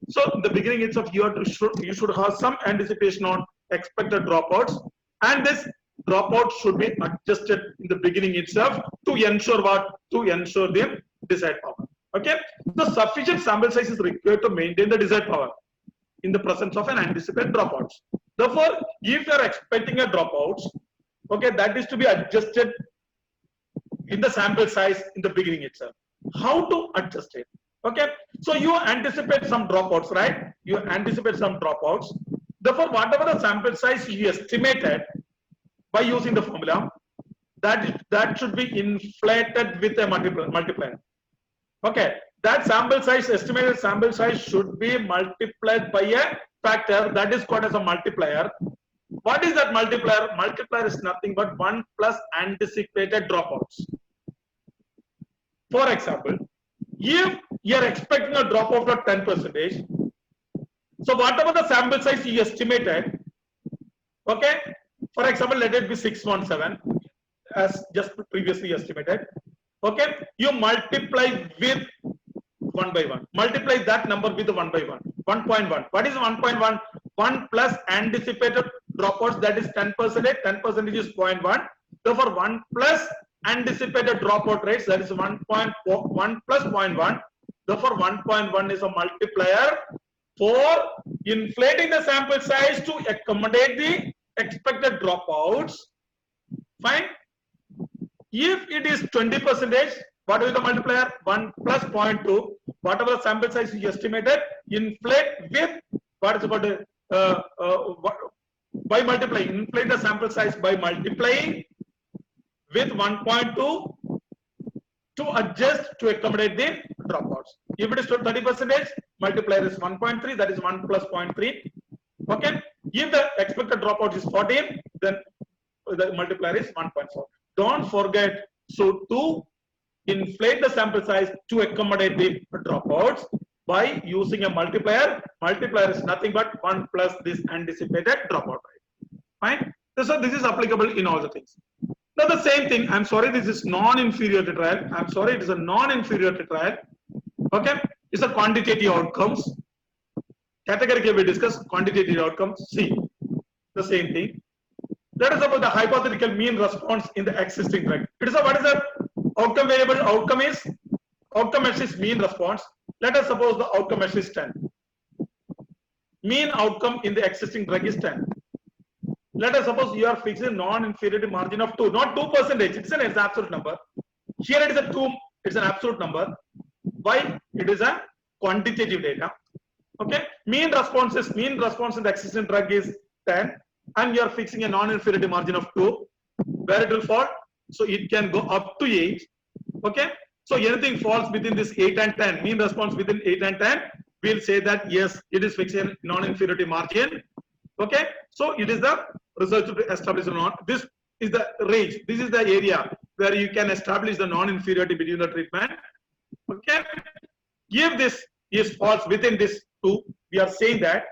So in the beginning itself, you should have some anticipation on expected dropouts, and this dropout should be adjusted in the beginning itself to ensure what? To ensure the desired power. Okay, the sufficient sample size is required to maintain the desired power in the presence of an anticipated dropouts. Therefore, if you are expecting a dropouts, okay, that is to be adjusted in the sample size in the beginning itself. How to adjust it? Okay, so you anticipate some dropouts, right? You anticipate some dropouts. Therefore, whatever the sample size you estimated by using the formula, that should be inflated with a multiplier. Okay, that sample size, estimated sample size should be multiplied by a factor, that is called as a multiplier. What is that multiplier? Multiplier is nothing but 1 plus anticipated dropouts. For example, if you are expecting a dropout of 10%, so whatever the sample size you estimated, okay, for example, let it be 617 as just previously estimated, okay, you multiply with 1 by 1. Multiply that number with 1 by 1. 1.1. What is 1.1? 1 plus anticipated dropouts, that is 10%. 10% is 0.1. Therefore, 1 plus anticipated dropout rates, that is 1.1 plus 0.1. Therefore, 1.1 is a multiplier for inflating the sample size to accommodate the expected dropouts. Fine. If it is 20%, what is the multiplier? 1 plus 0.2. Whatever the sample size is estimated, inflate with what is called by multiplying. Inflate the sample size by multiplying with 1.2 to adjust to accommodate the dropouts. If it is 30%, multiplier is 1.3. That is 1 plus 0.3. Okay. If the expected dropout is 14, then the multiplier is 1.4. Don't forget. So to inflate the sample size to accommodate the dropouts by using a multiplier. Multiplier is nothing but 1 plus this anticipated dropout rate. Fine. So this is applicable in all the things. Now the same thing. I'm sorry, this is non-inferiority trial. I'm sorry, it is a non-inferiority trial. Okay. It's a quantitative outcomes. Categorically we discuss quantitative outcomes. See the same thing. Let us suppose the hypothetical mean response in the existing drug. It is a, what is the outcome variable? Outcome measure is mean response. Let us suppose the outcome measure is 10. Mean outcome in the existing drug is 10. Let us suppose you are fixing non-inferiority margin of 2, not 2%. It's an absolute number. Here it is a 2. It's an absolute number. Why? It is a quantitative data. Okay. Mean response in the existing drug is 10, and you are fixing a non-inferiority margin of 2. Where it will fall? So it can go up to 8. Okay. So anything falls within this 8 and 10, mean response within 8 and 10, we'll say that yes, it is fixing non-inferiority margin. Okay. So it is the result to establish or not. This is the range. This is the area where you can establish the non-inferiority between the treatment. Okay. If this is falls within this 2, we are saying that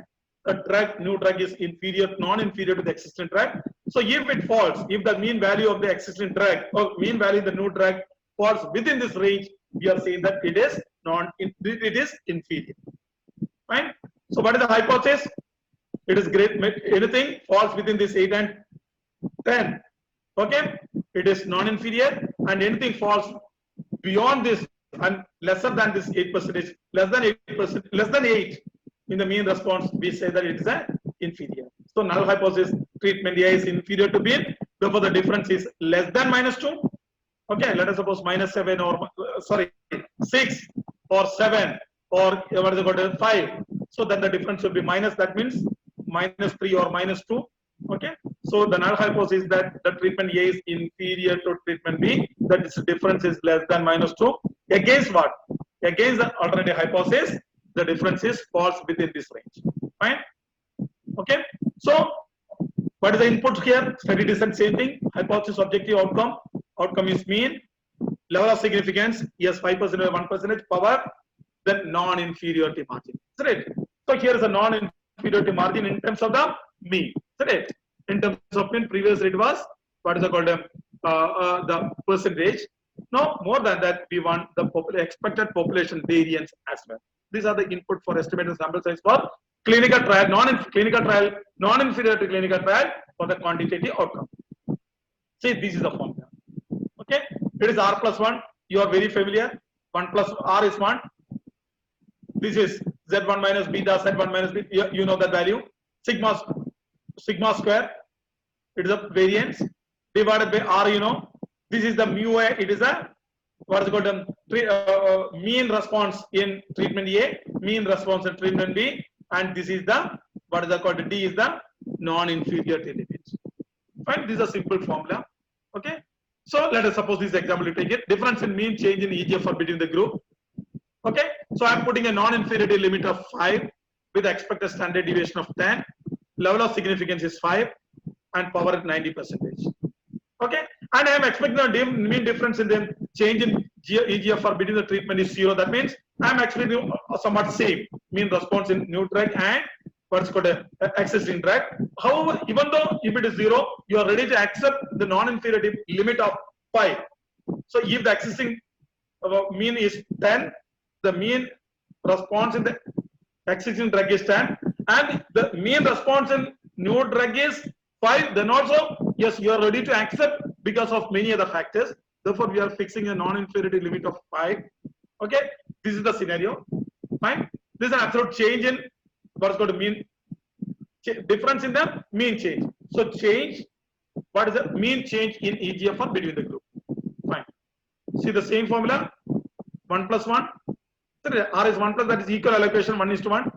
the new drug is inferior, non-inferior to the existing drug. So if it falls, if the mean value of the existing drug or mean value of the new drug falls within this range, we are saying that it is inferior. Fine. So what is the hypothesis? It is great. Anything falls within this 8 and 10. Okay. It is non-inferior, and anything falls beyond this and lesser than this 8%, less than 8%, less than 8 in the mean response, we say that it is inferior. So null hypothesis, treatment A is inferior to B. Therefore, the difference is less than -2. Okay, let us suppose -7 or 6 or 7 or what is it called 5. So then the difference will be minus. That means -3 or -2. Okay. So the null hypothesis is that the treatment A is inferior to treatment B. That is difference is less than -2. Against what? Against the alternative hypothesis, the difference is falls within this range. Fine. Okay. So what is the input here? Study descent, same thing. Hypothesis, objective, outcome. Outcome is mean. Level of significance, yes, 5% or 1%. Power, then non-inferiority margin. Right. So here is a non-inferiority margin in terms of the mean. Right. In terms of mean, previously it was what is it called the percentage. No, more than that, we want the expected population variance as well. These are the input for estimated sample size for clinical trial, non-inferiority clinical trial for the quantitative outcome. See, this is the formula. Okay, it is R plus 1. You are very familiar. 1 plus R is 1. This is Z1 minus beta, Z1 minus beta. You know that value. Sigma square. It is a variance divided by R. You know. This is the mu A. It is a what is called mean response in treatment A, mean response in treatment B, and this is the what is called D is the non-inferiority limit. Fine. This is a simple formula. Okay. So let us suppose this example you take it. Difference in mean change in EGFR between the group. Okay. So I am putting a non-inferiority limit of 5. with expected standard deviation of 10, level of significance is 5, and power at 90%. Okay, and I am expecting the mean difference in the change in EGFR between the treatment is 0. That means I am expecting somewhat same mean response in new drug and what's called a existing drug. However, even though if it is 0, you are ready to accept the non-inferiority limit of 5. So if the existing mean is 10, the mean response in the existing drug is 10, and the mean response in new drug is 5, then also yes, you are ready to accept because of many other factors. Therefore, we are fixing a non-inferiority limit of 5. Okay, this is the scenario. Fine. This is an absolute change in what's called mean difference in the mean change. So change, what is the mean change in EGFR between the group? Fine. See the same formula, 1 plus 1. R is 1 plus, that is equal allocation 1:1.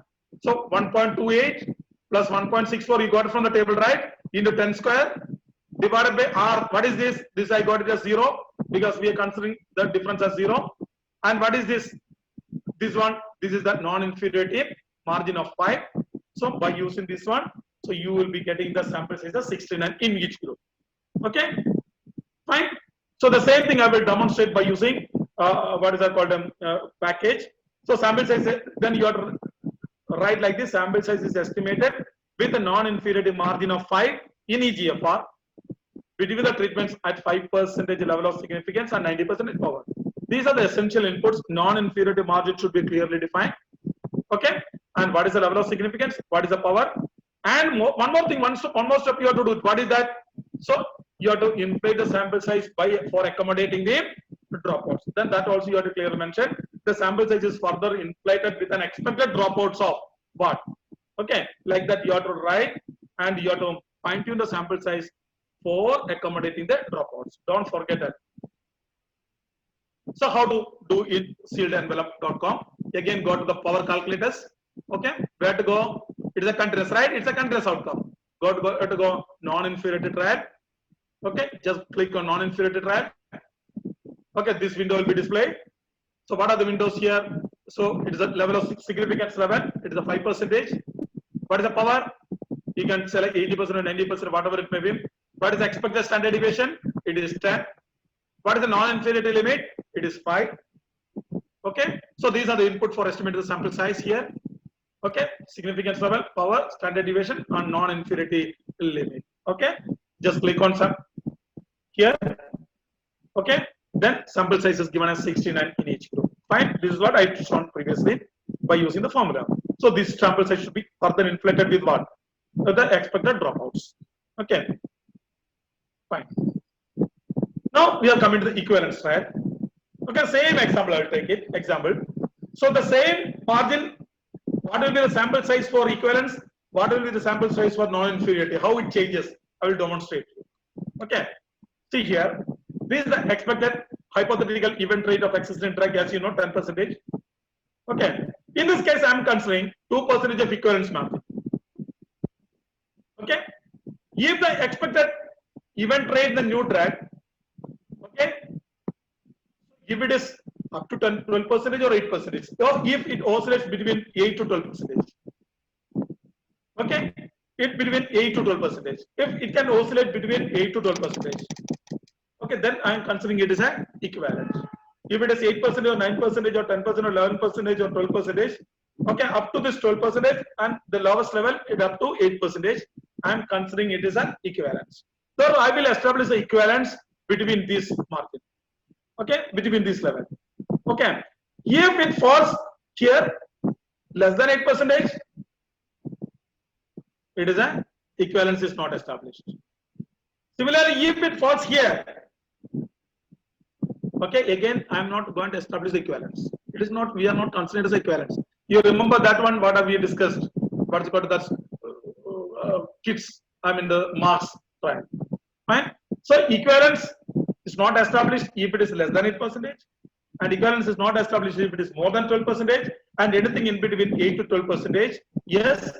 So 1.28 plus 1.64 you got it from the table, right? Into 10 square divided by R. What is this? This I got it as 0 because we are considering the difference as 0. And what is this? This one, this is the non-inferiority margin of 5. So by using this one, so you will be getting the sample size of 69 in each group. Okay, fine. So the same thing I will demonstrate by using what is that called package. So sample size, then you are write like this: sample size is estimated with a non-inferiority margin of 5 in EGFR between the treatments at 5% level of significance and 90% power. These are the essential inputs. Non-inferiority margin should be clearly defined. Okay, and what is the level of significance? What is the power? And one more thing, one more step you have to do. What is that? So you have to inflate the sample size for accommodating the dropouts. Then that also you have to clearly mention. The sample size is further inflated with an expected dropouts of what? Okay, like that you have to write, and you have to fine tune the sample size for accommodating the dropouts. Don't forget that. So how to do it? sealedenvelope.com. Again, go to the power calculators. Okay, where to go? It is a continuous, right? It's a continuous outcome. Go to go non-inferiority trial. Okay, just click on non-inferiority trial. Okay, this window will be displayed. So what are the windows here? So it is a level of significance level. It is a 5%. What is the power? You can select 80% or 90%, whatever it may be. What is the expected standard deviation? It is 10. What is the non-inferiority limit? It is 5. Okay, so these are the input for estimating the sample size here. Okay, significance level, power, standard deviation, and non-inferiority limit. Okay, just click on some here. Okay, then sample size is given as 69 in each group. Fine, this is what I shown previously by using the formula. So this sample size should be further inflated with what? The expected dropouts. Okay, fine. Now we are coming to the equivalence trial. Okay, same example I will take it. Example. So the same margin. What will be the sample size for equivalence? What will be the sample size for non-inferiority? How it changes? I will demonstrate. Okay. See here. This is the expected hypothetical event rate of existing drug, as you know, 10%. Okay. In this case, I am considering 2% of equivalence margin. Okay. If the expected event rate in the new drug, okay, if it is up to 12% or 8%, or if it oscillates between 8 to 12%. Okay, it between 8 to 12%. If it can oscillate between 8 to 12%, okay, then I am considering it as an equivalent. If it is 8% or 9% or 10% or 11% or 12%, okay, up to this 12% and the lowest level is up to 8%, I am considering it as an equivalence. So I will establish the equivalence between this margin. Okay, between this level. Okay, if it falls here less than 8%, it is an equivalence is not established. Similarly, if it falls here, okay, again I am not going to establish the equivalence. It is not, we are not considering as equivalence. You remember that one? What have we discussed? What's called that kids? I mean the marks, right? Fine. So equivalence is not established if it is less than 8%, and equivalence is not established if it is more than 12%, and anything in between 8 to 12%. Yes,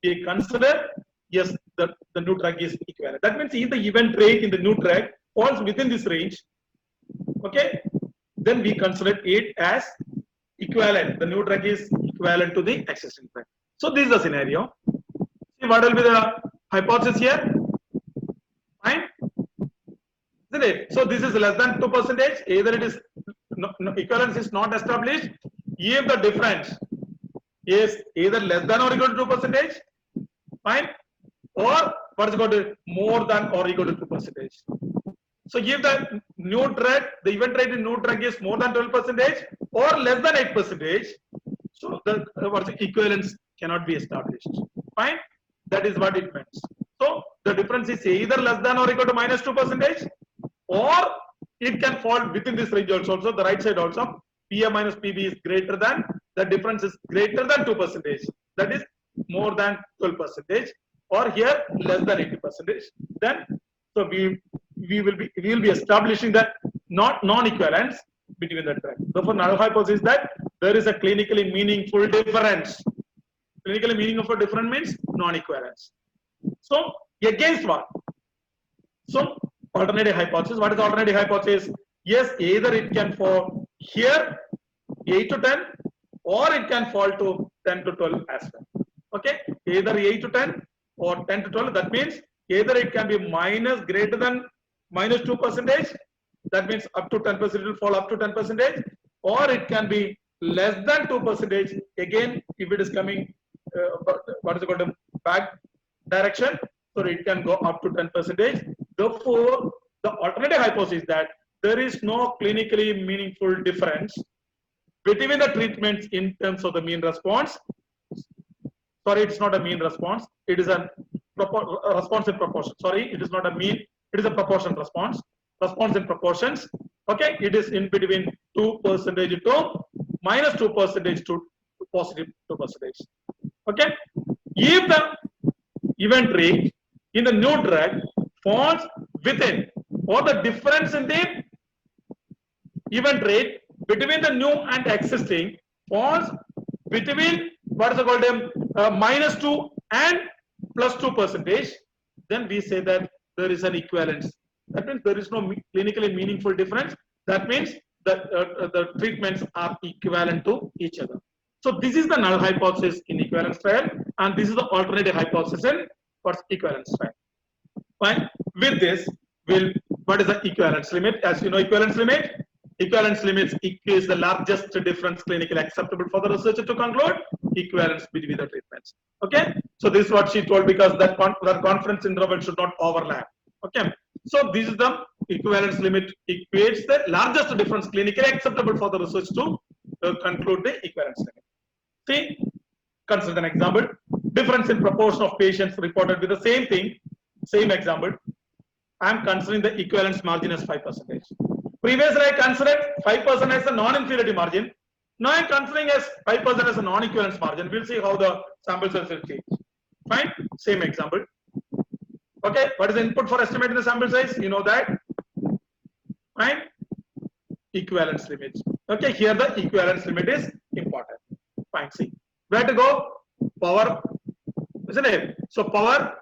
we consider yes the new drug is equivalent. That means if the event rate in the new drug falls within this range, okay, then we consider it as equivalent. The new drug is equivalent to the existing drug. So this is the scenario. See what will be the hypothesis here? Fine. Isn't it? So this is less than 2%. Either it is equivalence is not established if the difference is either less than or equal to 2%. Fine. Or what is called more than or equal to 2%. So if the new drug, the event rate in new drug is more than 12% or less than 8%, so the equivalence cannot be established. Fine. That is what it means. So the difference is either less than or equal to minus 2%, or it can fall within this range also. The right side also, PA minus PB is greater than, the difference is greater than 2%. That is more than 12%, or here less than 80%. Then so we will be establishing that non-equivalence between the drugs. Therefore, null hypothesis is that there is a clinically meaningful difference. Clinically meaningful difference means non-equivalence. So against what? So alternative hypothesis. What is alternative hypothesis? Yes, either it can fall here 8 to 10, or it can fall to 10 to 12 as well. Okay, either 8 to 10 or 10 to 12. That means either it can be minus greater than minus 2%. That means up to 10%, it will fall up to 10%, or it can be less than 2%. Again, if it is coming, what is it called, back direction, so it can go up to 10%. Therefore, the alternative hypothesis is that there is no clinically meaningful difference between the treatments in terms of the mean response. Sorry, it's not a mean response. It is a response in proportion. Sorry, it is not a mean. It is a proportion response. Response in proportions. Okay, it is in between 2% to minus 2% to positive 2%. Okay, if the event rate in the new drug falls within, or the difference in the event rate between the new and existing falls between what is called minus 2 and plus 2%, then we say that there is an equivalence. That means there is no clinically meaningful difference. That means that the treatments are equivalent to each other. So this is the null hypothesis in equivalence trial, and this is the alternative hypothesis in what's equivalence trial. Fine. With this, what is the equivalence limit? As you know, equivalence limit is the largest difference clinically acceptable for the researcher to conclude equivalence between the treatments. Okay. So this is what she told, because that confidence interval should not overlap. Okay. So this is the equivalence limit equates the largest difference clinically acceptable for the research to conclude the equivalence limit. See, consider an example. Difference in proportion of patients reported with the same thing. Same example. I am considering the equivalence margin as 5%. Previously, I considered 5% as a non-inferiority margin. Now I am considering as 5% as a non-equivalence margin. We'll see how the sample size will change. Fine. Same example. Okay. What is the input for estimating the sample size? You know that. Fine. Equivalence limit. Okay. Here the equivalence limit is important. Fine. See. Where to go? Power. Isn't it? So power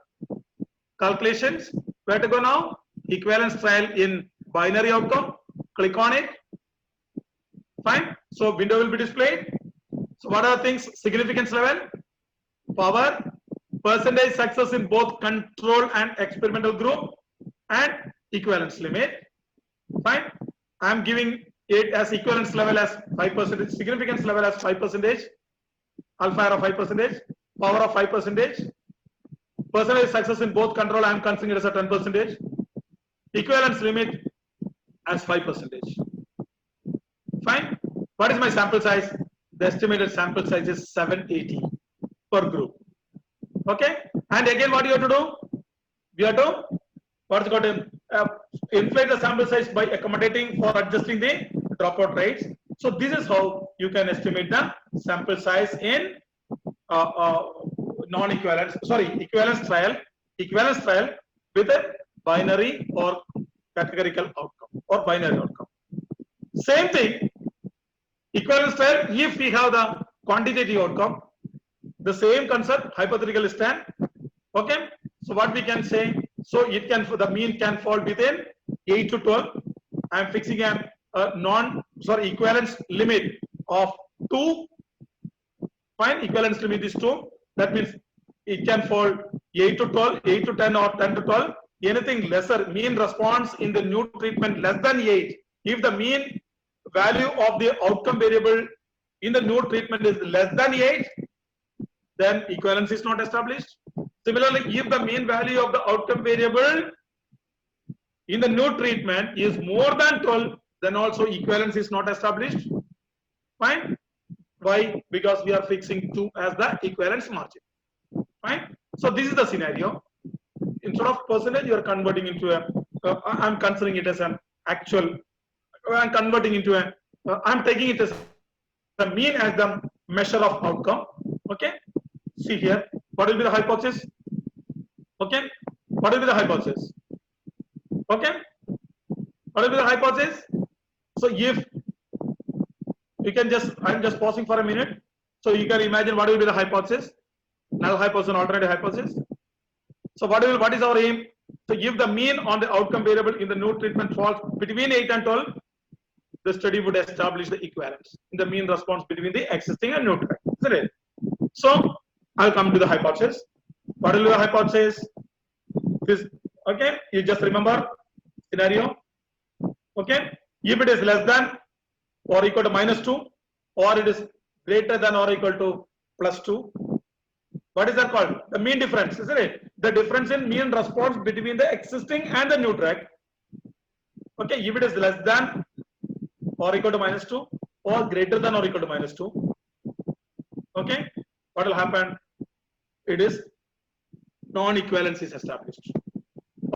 calculations. Where to go now? Equivalence trial in binary outcome. Click on it. Fine. So window will be displayed. So what are the things? Significance level, power, percentage success in both control and experimental group, and equivalence limit. Fine. I am giving it as equivalence level as 5%, significance level as 5%, alpha of 5%, power of 5%, percentage success in both control I am considering it as a 10%, equivalence limit as 5%. Fine. What is my sample size? The estimated sample size is 780 per group. Okay. And again, what you have to do? We have to what's got to inflate the sample size by accommodating for adjusting the dropout rates. So this is how you can estimate the sample size in non-equivalence. Sorry, equivalence trial with a binary or categorical outcome or binary outcome. Same thing. Equivalence trial, if we have the quantitative outcome, the same concept, hypothetical stand. Okay. So what we can say, so it can, the mean can fall within 8 to 12. I am fixing a equivalence limit of 2. Fine. Equivalence limit is 2. That means it can fall 8 to 12, 8 to 10 or 10 to 12. Anything lesser, mean response in the new treatment less than 8. If the mean value of the outcome variable in the new treatment is less than 8, then equivalence is not established. Similarly, if the mean value of the outcome variable in the new treatment is more than 12, then also equivalence is not established. Fine. Why? Because we are fixing 2 as the equivalence margin. Fine. So this is the scenario. Instead of percentage, you are converting into a. I'm considering it as an actual. I'm converting into a. I'm taking it as the mean as the measure of outcome. Okay. See here. What will be the hypothesis? Okay. What will be the hypothesis? Okay. What will be the hypothesis? So if you can just, I'm just pausing for a minute. So you can imagine what will be the hypothesis, null hypothesis and alternative hypothesis. So what is our aim? So if the mean on the outcome variable in the new treatment falls between 8 and 12, the study would establish the equivalence in the mean response between the existing and new treatment. Isn't it? So I'll come to the hypothesis. What will be the hypothesis? This, okay, you just remember scenario. Okay, if it is less than or equal to -2, or it is greater than or equal to +2, what is that called? The mean difference, isn't it? The difference in mean response between the existing and the new drug. Okay, if it is less than or equal to -2 or greater than or equal to -2, okay, what will happen? It is non-equivalence is established,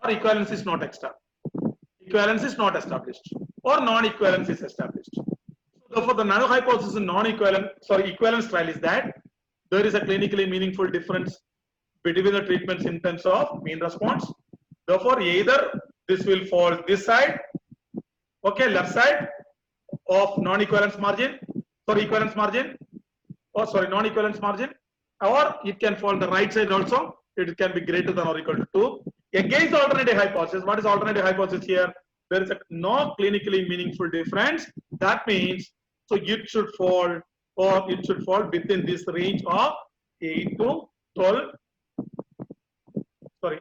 or equivalence is not established. Equivalence is not established, or non-equivalence is established. So for the null hypothesis in equivalence trial is that there is a clinically meaningful difference between the treatments in terms of mean response. Therefore, either this will fall this side, okay, left side of non-equivalence margin, equivalence margin, or non-equivalence margin, or it can fall the right side also. It can be greater than or equal to 2. Against the alternative hypothesis, what is alternative hypothesis here? There is no clinically meaningful difference. That means, so it should fall, or it should fall within this range of 8 to 12. Sorry.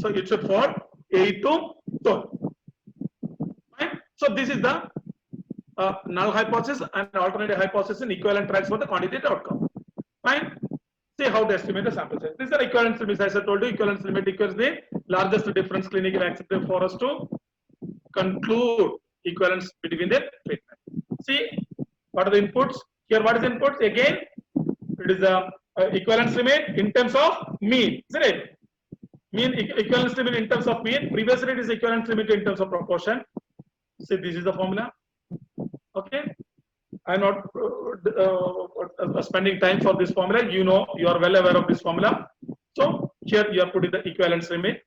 So it should fall 8 to 12. Right? So this is the null hypothesis and alternative hypothesis in equivalent trials for the quantitative outcome. Fine. See how to estimate the sample size. This is an equivalence limit. As I told you, equivalence limit equals the largest difference clinically acceptable for us to conclude equivalence between the treatment. See what are the inputs here? What is the inputs? Again, it is the equivalence limit in terms of mean, isn't it? Mean equivalence limit in terms of mean. Previously, it is equivalence limit in terms of proportion. See, this is the formula. Okay. I'm not spending time for this formula. You know, you are well aware of this formula. So here you are putting the equivalence limit.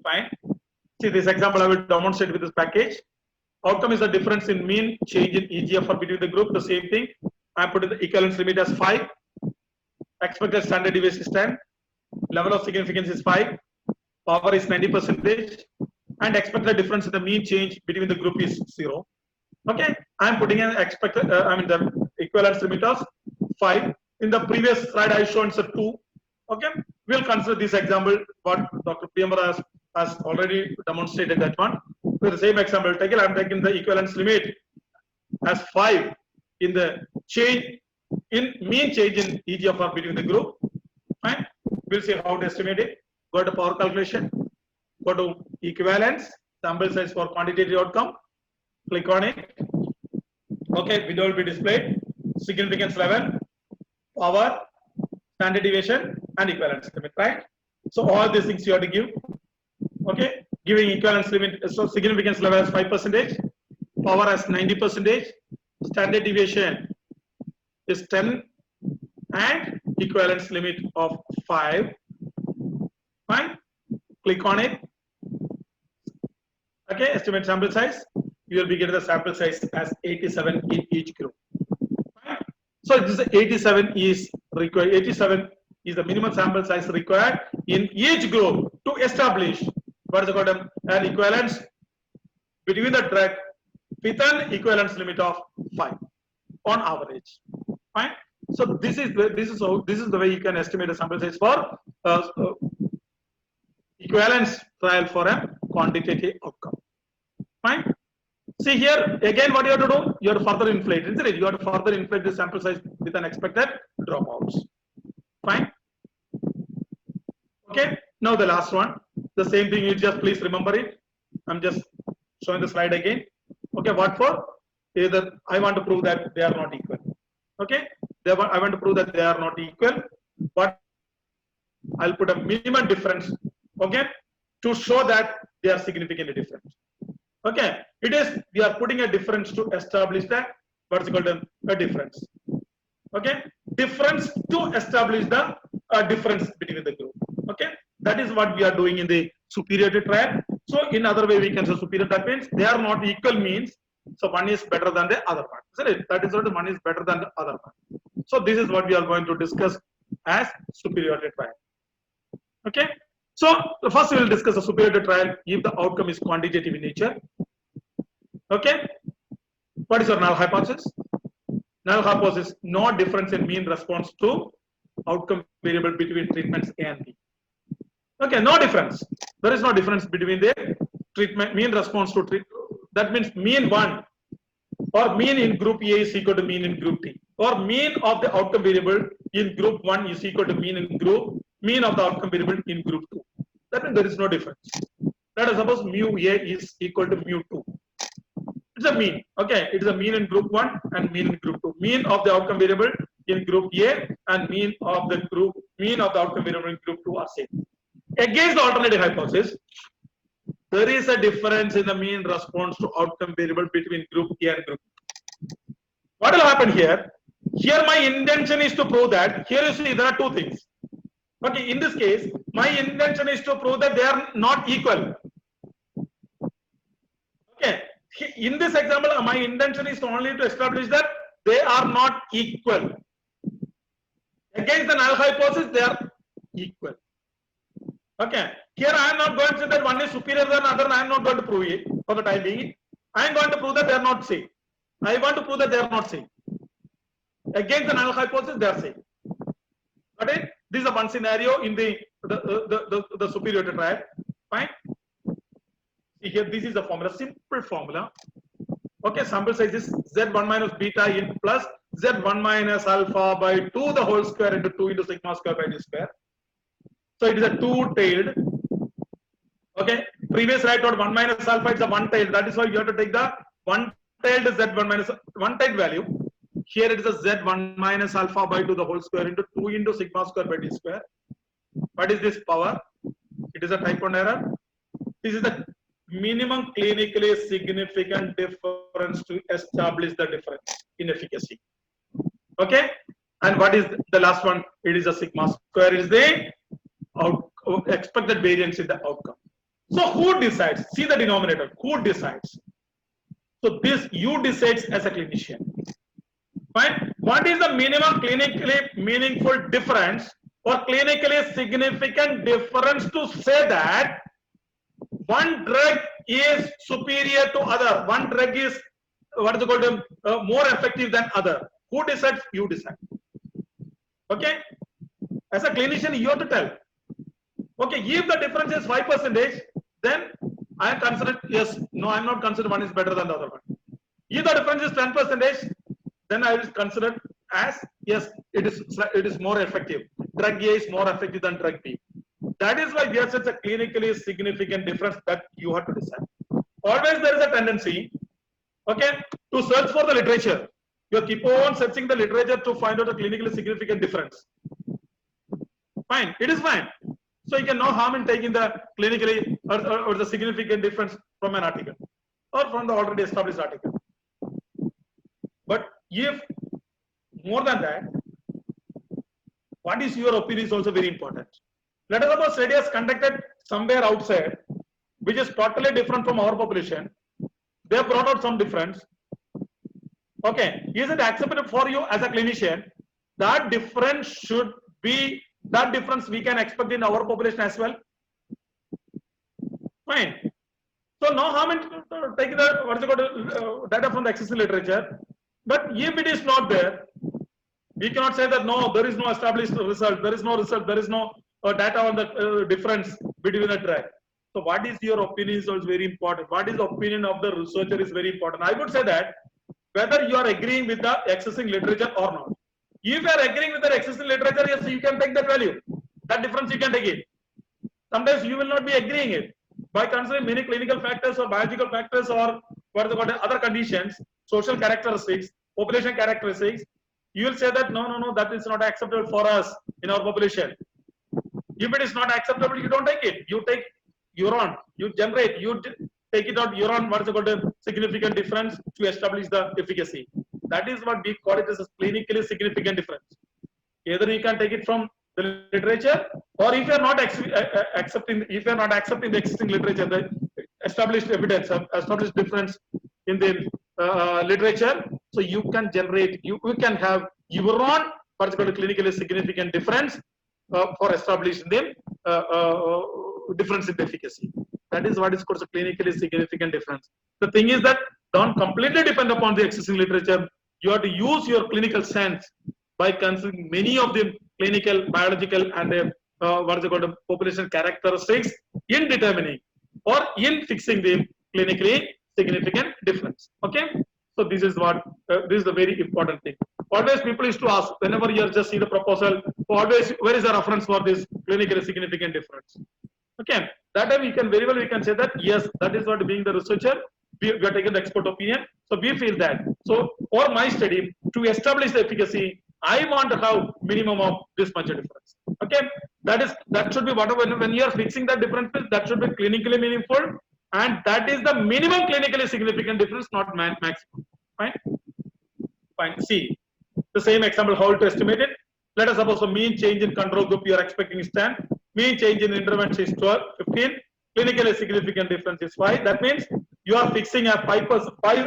Fine. See this example I will demonstrate with this package. Outcome is the difference in mean change in EGFR between the group. The same thing. I'm putting the equivalence limit as 5. Expected standard deviation is 10. Level of significance is 5. Power is 90%. And expected difference in the mean change between the group is 0. Okay, I am putting an expected, the equivalence limit of 5. In the previous slide, I shown it's a 2. Okay, we'll consider this example. What Dr. Priyambara has already demonstrated that one. With the same example, I'm taking the equivalence limit as 5 in the change in mean change in EGFR between the group. Fine. We'll see how to estimate it. Go to power calculation. Go to equivalence, sample size for quantitative outcome. Click on it. Okay, video will be displayed. Significance level, power, standard deviation, and equivalence limit, right? So all these things you have to give. Okay, giving equivalence limit. So significance level as 5%, power as 90%, standard deviation is 10, and equivalence limit of 5. Fine. Click on it. Okay, estimate sample size. You will be getting the sample size as 87 in each group. Right? So this 87 is required. 87 is the minimum sample size required in each group to establish what is called an equivalence between the drug with an equivalence limit of 5 on average. Fine. So this is the way you can estimate a sample size for equivalence trial for a quantitative outcome. Fine. See here again, what you have to do? You have to further inflate, isn't it? You have to further inflate the sample size with an expected dropouts. Fine. Okay. Now the last one, the same thing. You just please remember it. I'm just showing the slide again. Okay. What for? Either I want to prove that they are not equal. Okay. I want to prove that they are not equal, but I'll put a minimum difference. Okay. To show that they are significantly different. Okay, it is we are putting a difference to establish that what's called a difference. Okay, difference to establish the difference between the group. Okay, that is what we are doing in the superiority trial. So in other way we can say superior, that means they are not equal means so one is better than the other one, isn't it? That is what one is better than the other one. So this is what we are going to discuss as superiority trial. Okay. So first we will discuss the superiority trial if the outcome is quantitative in nature. Okay. What is your null hypothesis? Null hypothesis: no difference in mean response to outcome variable between treatments A and B. Okay, no difference. There is no difference between the treatment mean response to treat. That means mean 1 or mean in group A is equal to mean in group T, or mean of the outcome variable in group 1 is equal to mean of the outcome variable in group 2. That means there is no difference. Let us suppose mu A is equal to mu 2. It's a mean. Okay, it is a mean in group 1 and mean in group 2. Mean of the outcome variable in group A and mean of the outcome variable in group 2 are same. Against the alternative hypothesis, there is a difference in the mean response to outcome variable between group A and group 2. What will happen here? Here my intention is to prove that, here you see there are two things. Okay, in this case, my intention is to prove that they are not equal. Okay, in this example, my intention is only to establish that they are not equal. Against the null hypothesis, they are equal. Okay, here I am not going to say that one is superior than another, and I am not going to prove it for the time being. I am going to prove that they are not same. I want to prove that they are not same. Against the null hypothesis, they are same. Okay, this is a one scenario in the superiority trial. Fine. See here, this is the formula, simple formula. Okay, sample size is Z1 minus beta in plus Z1 minus alpha by 2 the whole square into 2 into sigma square by d square. So it is a two-tailed. Okay, previous right or 1 minus alpha, it's a one-tailed. That is why you have to take the one-tailed Z1 minus one-tailed value. Here it is a Z1 minus alpha by 2 the whole square into 2 into sigma square by d square. What is this power? It is a type 1 error. This is the minimum clinically significant difference to establish the difference in efficacy. Okay, and what is the last one? It is a sigma square is the expected variance in the outcome. So who decides? See the denominator. Who decides? So this you decides as a clinician. Fine. What is the minimum clinically meaningful difference or clinically significant difference to say that one drug is superior to other? One drug is what is it called more effective than other. Who decides? You decide. Okay. As a clinician, you have to tell. Okay, if the difference is 5%, then I am considered yes. No, I am not considered one is better than the other one. If the difference is 10%, then I will consider as yes, it is more effective. Drug A is more effective than drug B. That is why there is such a clinically significant difference that you have to decide. Always there is a tendency, okay, to search for the literature. You keep on searching the literature to find out a clinically significant difference. Fine, it is fine. So you can no harm in taking the clinically or the significant difference from an article or from the already established article. But if more than that, what is your opinion is also very important. Let us suppose study is conducted somewhere outside, which is totally different from our population. They have brought out some difference. Okay, is it acceptable for you as a clinician? That difference should be that difference we can expect in our population as well. Fine. So no harm in taking the data from the existing literature. But if it is not there, We cannot say that no, there is no established result, there is no result, there is no data on the difference between the drug. So what is your opinion is also very important. What is the opinion of the researcher is very important. I would say that whether you are agreeing with the existing literature or not. If you are agreeing with the existing literature, yes, you can take that value. That difference you can take it. Sometimes you will not be agreeing it. By considering many clinical factors or biological factors or what is called other conditions, social characteristics, population characteristics, you will say that no, that is not acceptable for us in our population. If it is not acceptable, you don't take it. You take urine, you generate, you take it out urine, what is called a significant difference to establish the efficacy. That is what we call it as a clinically significant difference. Either you can take it from the literature, or if you are not accepting the existing literature, the established evidence, established difference in the literature, so you can generate, you can have urine, particularly clinically significant difference for establishing the difference in efficacy. That is what is called a clinically significant difference. The thing is that don't completely depend upon the existing literature. You have to use your clinical sense by considering many of the clinical, biological, and what is called population characteristics in determining or in fixing the clinically significant difference. Okay, so this is what this is the very important thing. Always people used to ask whenever you just see the proposal, always where is the reference for this clinically significant difference? Okay, that time we can very well we can say that yes, that is what being the researcher we are taking the expert opinion. So we feel that. So for my study to establish the efficacy, I want to have minimum of this much difference. Okay, that should be whatever when you are fixing that difference, that should be clinically meaningful, and that is the minimum clinically significant difference, not maximum. Fine. Fine. See the same example how to estimate it. Let us suppose the mean change in control group you are expecting is 10, mean change in intervention is 12, 15, clinically significant difference is 5. That means you are fixing a 5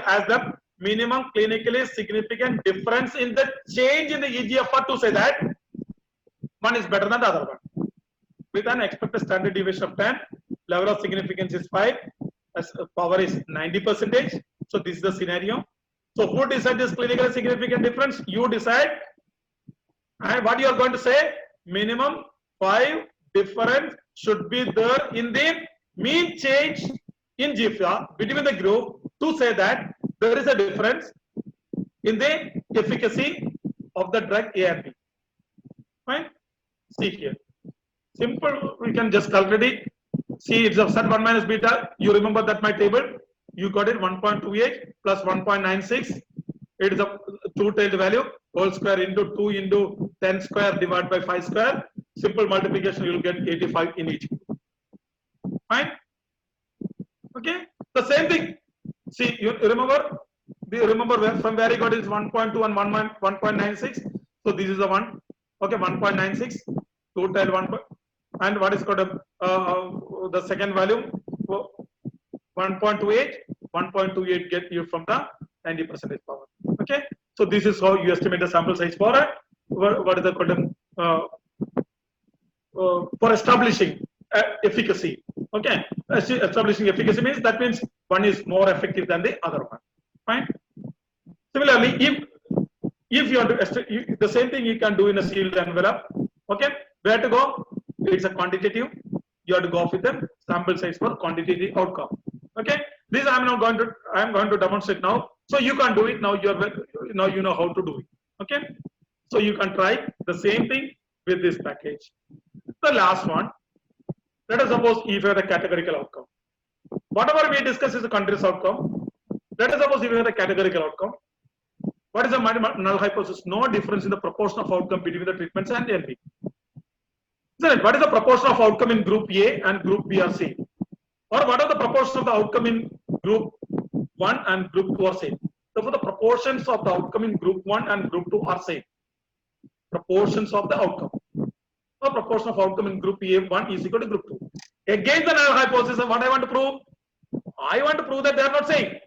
as the minimum clinically significant difference in the change in the EGFR to say that one is better than the other one. With an expected standard deviation of 10, level of significance is 5, as power is 90%. So this is the scenario. So who decides this clinically significant difference? You decide. And what you are going to say? Minimum 5 difference should be there in the mean change in GFR between the group to say that there is a difference in the efficacy of the drug A and B. Fine. See here. Simple. We can just calculate it. See, it's a set 1 minus beta. You remember that my table. You got it 1.28 plus 1.96. It is a two-tailed value. Whole square into 2 into 10 square divided by 5 square. Simple multiplication, you will get 85 in each. Fine. Okay. The same thing. See, you remember? Do you remember from where you got it is 1.2 and 1.96? So this is the one. Okay, 1.96. Two-tailed 1. And what is called the second value? 1.28. 1.28 get you from the 90% power. Okay. So this is how you estimate the sample size for it. What is the called for establishing efficacy. Okay. Establishing efficacy means that means one is more effective than the other one. Fine. Similarly, if you want to the same thing you can do in a sealed envelope. Okay. Where to go? It's a quantitative. You have to go with the sample size for quantitative outcome. Okay. This I am going to demonstrate now. So you can do it now. You know how to do it. Okay. So you can try the same thing with this package. The last one. Let us suppose if you have the categorical outcome. Whatever we discuss is the continuous outcome. Let us suppose if you have the categorical outcome. What is the null hypothesis? No difference in the proportion of outcome between the treatments and NB. Isn't it? What is the proportion of outcome in group A and group B or C? Or what are the proportions of the outcome in group 1 and group 2 are same? Therefore, the proportions of the outcome in group 1 and group 2 are same. Proportions of the outcome. The proportion of outcome in group A1 is equal to group 2. Again, the null hypothesis, what I want to prove? I want to prove that they are not same.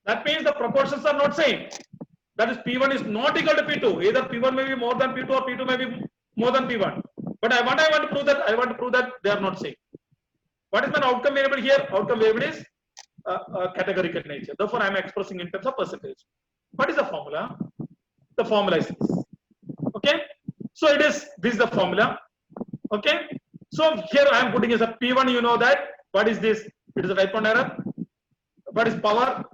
That means the proportions are not same. That is P1 is not equal to P2. Either P1 may be more than P2 or P2 may be more than P1. But I want to prove that they are not same. What is my outcome variable here? Outcome variable is categorical nature. Therefore, I am expressing in terms of percentage. What is the formula? the formula is this. Okay, so this is the formula. Okay, so here I am putting as a P1. You know that what is this? It is a type 1 error. What is power?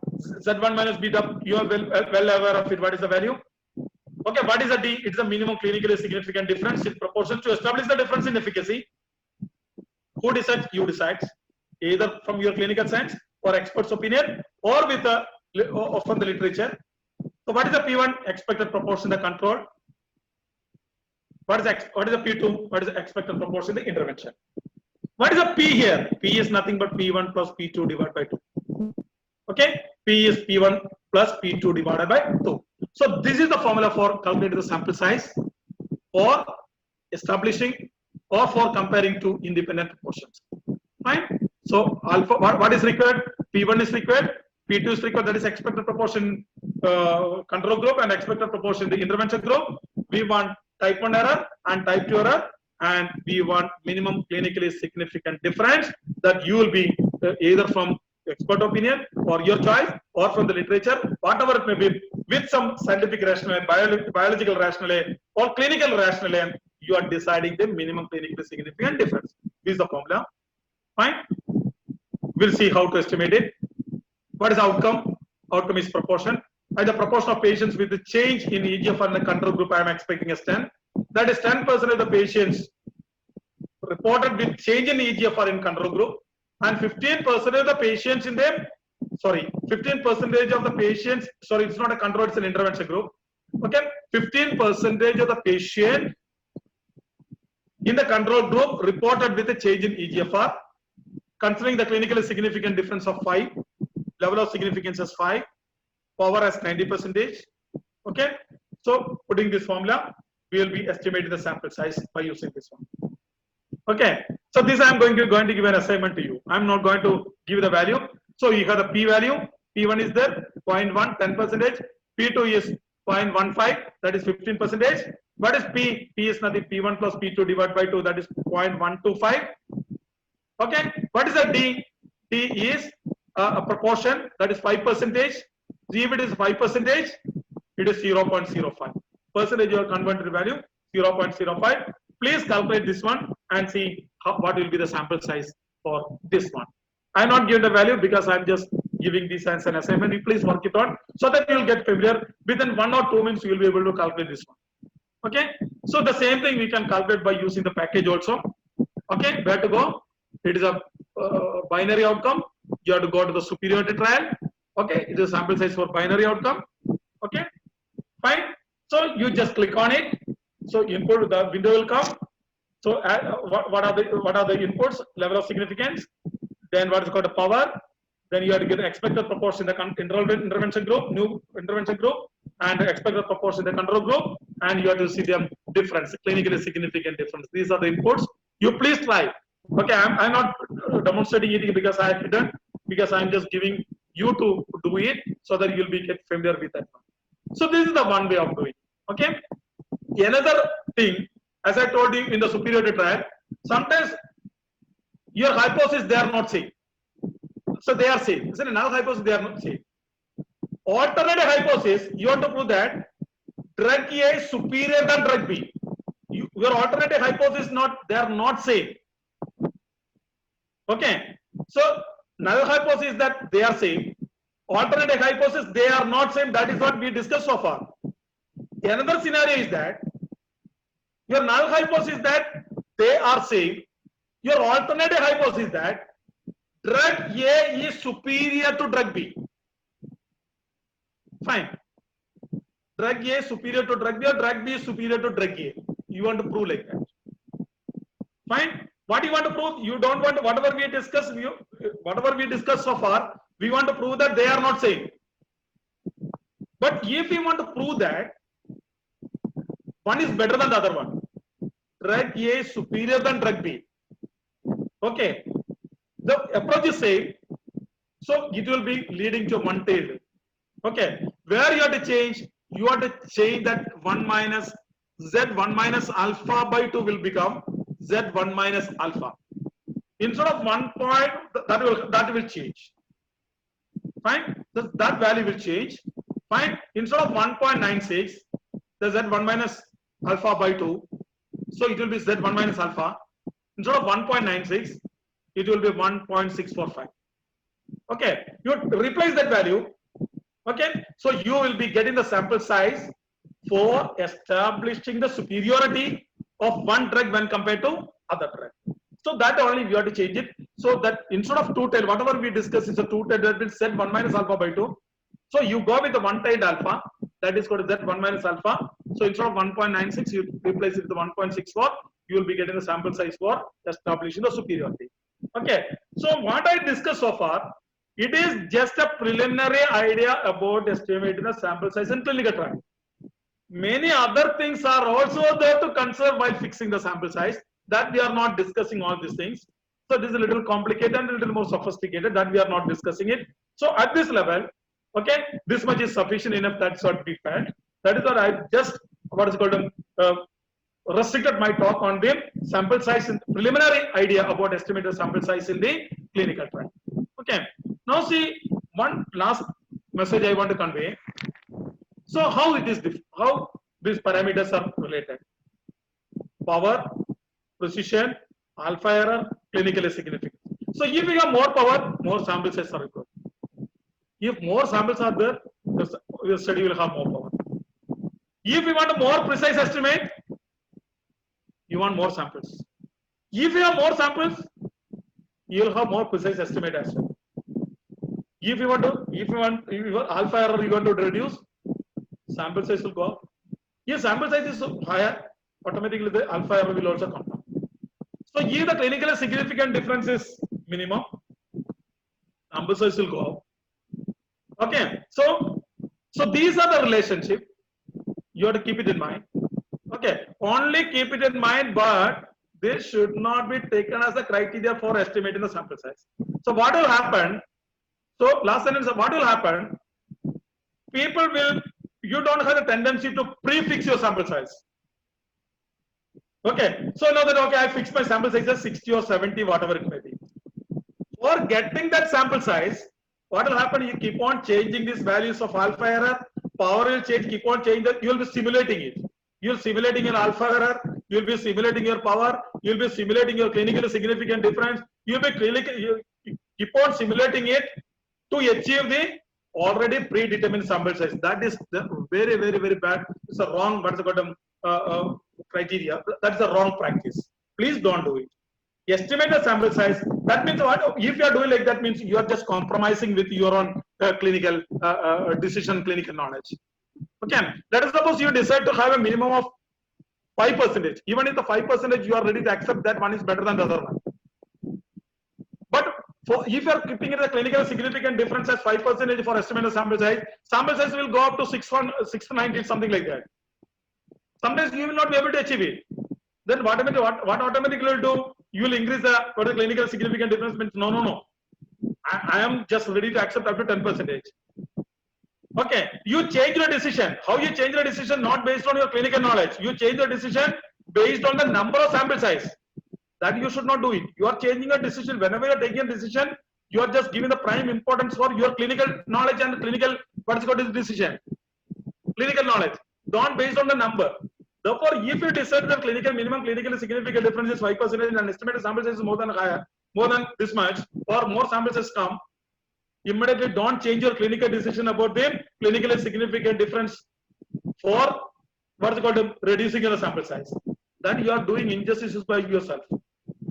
Z1 minus beta. You are well aware of it. What is the value? Okay, what is the D? It's the minimum clinically significant difference in proportion to establish the difference in efficacy. Who decides? You decide, either from your clinical science or expert's opinion, or with or from the literature. So what is the P1 expected proportion, the control? What is the P2? What is the expected proportion, the intervention? What is the P here? P is nothing but P1 plus P2 divided by 2. Okay, P is P1 plus P2 divided by 2. So this is the formula for calculating the sample size, or establishing, or for comparing two independent proportions. Fine. So alpha, what is required? P1 is required, P2 is required, that is expected proportion control group, and expected proportion the intervention group. We want type 1 error and type 2 error, and we want minimum clinically significant difference that you will be either from expert opinion or your choice, or from the literature, whatever it may be, with some scientific rationale, biological rationale, or clinical rationale, you are deciding the minimum clinically significant difference. This is the formula. Fine. We'll see how to estimate it. What is the outcome? Outcome is proportion. And the proportion of patients with the change in EGFR in the control group I am expecting as 10. That is 10% of the patients reported with change in EGFR in control group, and 15% of the patients in them, 15% of the patients, it's not a control, it's an intervention group. Okay, 15% of the patient in the control group reported with a change in EGFR, considering the clinically significant difference of 5, level of significance as 5, power as 90%. Okay, so putting this formula, we will be estimating the sample size by using this one. Okay, so this I am going to give an assignment to you. I am not going to give the value. So you have the P value. P1 is there, 0.1, 10%. P2 is 0.15, that is 15%. What is P? P is nothing. P1 plus P2 divided by 2, that is 0.125. Okay, what is the D? D is a proportion, that is 5%. If it is 5%, it is 0.05. Percentage you are converted value 0.05. Please calculate this one and see what will be the sample size for this one. I am not giving the value because I am just giving this as an assignment. You please work it on so that you will get familiar. Within 1 or 2 minutes, you will be able to calculate this one. Okay. So the same thing we can calculate by using the package also. Okay. Where to go? It is a binary outcome. You have to go to the superiority trial. Okay. It is a sample size for binary outcome. Okay. Fine. So you just click on it. So input, the window will come. So what are the inputs? Level of significance. Then what is called the power. Then you have to get the expected proportion in the intervention group, new intervention group, and the expected proportion in the control group, and you have to see the difference, clinically significant difference. These are the inputs. You please try. Okay, I'm not demonstrating it because I didn't, because I'm just giving you to do it so that you'll be get familiar with that one. So this is the one way of doing. Okay. Another thing, as I told you in the superiority trial, sometimes your hypothesis they are not same. So they are same. Is it another hypothesis they are not same? Alternative hypothesis, you want to prove that drug A is superior than drug B. Your alternative hypothesis they are not same. Okay. So null hypothesis is that they are same. Alternative hypothesis they are not same. That is what we discussed so far. Another scenario is that your null hypothesis is that they are same. Your alternative hypothesis is that drug A is superior to drug B. Fine. Drug A is superior to drug B, or drug B is superior to drug A. You want to prove like that. Fine. What you want to prove? You don't want to, whatever we discussed so far, we want to prove that they are not same. But if we want to prove that one is better than the other one, drug A is superior than drug B. Okay. The approach is same, so it will be leading to one-tailed. Okay. Where you have to change? You have to change that 1 minus Z1 minus alpha by 2 will become Z1 minus alpha. Instead of 1 point, that will change. Fine. That value will change. Fine. Instead of 1.96, the Z1 minus alpha by 2. So it will be Z1 minus alpha. Instead of 1.96, it will be 1.645. Okay, you replace that value. Okay, so you will be getting the sample size for establishing the superiority of one drug when compared to other drug. So that only we have to change it. So that instead of 2 tail, whatever we discuss is a 2 tail, that will set 1 minus alpha by 2. So you go with the 1 tailed alpha, that is called Z1 minus alpha. So instead of 1.96, you replace it with 1.64. You will be getting the sample size for establishing the superiority. Okay, so what I discussed so far, it is just a preliminary idea about estimating the sample size in clinical trial. Many other things are also there to consider while fixing the sample size, that we are not discussing all these things. So this is a little complicated and a little more sophisticated, that we are not discussing it. So at this level, okay, this much is sufficient enough, that should be felt. That is what I just, what is called, restricted my talk on the sample size, in preliminary idea about estimated sample size in the clinical trial. Okay, now see, one last message I want to convey. So how it is, how these parameters are related? Power, precision, alpha error, clinically significant. So if we have more power, more sample size are required. If more samples are there, the study will have more power. If we want a more precise estimate, you want more samples. If you have more samples, you will have more precise estimate as well. If you want alpha error, you want to reduce, sample size will go up. If sample size is higher, automatically the alpha error will also come down. So if the clinically significant difference is minimum, sample size will go up. Okay, so these are the relationship. You have to keep it in mind. Okay, only keep it in mind, but this should not be taken as a criteria for estimating the sample size. So what will happen? So last sentence, what will happen? People will, you don't have a tendency to prefix your sample size. Okay, so now that, okay, I fixed my sample size as 60 or 70, whatever it may be. For getting that sample size, what will happen? You keep on changing these values of alpha error, power will change, keep on changing that, you will be simulating it. You will simulating your alpha error, you will be simulating your power, you will be simulating your clinically significant difference, you will be keep on simulating it to achieve the already predetermined sample size. That is the very, very, very bad. It's a wrong, what's called criteria. That's a wrong practice. Please don't do it. Estimate the sample size. That means what? If you are doing like that, means you are just compromising with your own clinical decision, clinical knowledge. Okay. Let us suppose you decide to have a minimum of 5%. Even if the 5% you are ready to accept that one is better than the other one. But if you are keeping it a clinical significant difference as 5% for estimated sample size will go up to 690, something like that. Sometimes you will not be able to achieve it. Then what automatically will do? You will increase the clinical significant difference. Means no. I am just ready to accept up to 10%. Okay, you change your decision. How you change your decision? Not based on your clinical knowledge. You change your decision based on the number of sample size. That you should not do it. You are changing your decision. Whenever you are taking a decision, you are just giving the prime importance for your clinical knowledge and clinical decision. Clinical knowledge. Don't based on the number. Therefore, if you decide that clinical minimum clinically significant difference is 5% and estimated sample size is more than this much, or more sample size come, immediately don't change your clinical decision about the clinically significant difference for reducing your sample size. That you are doing injustices by yourself.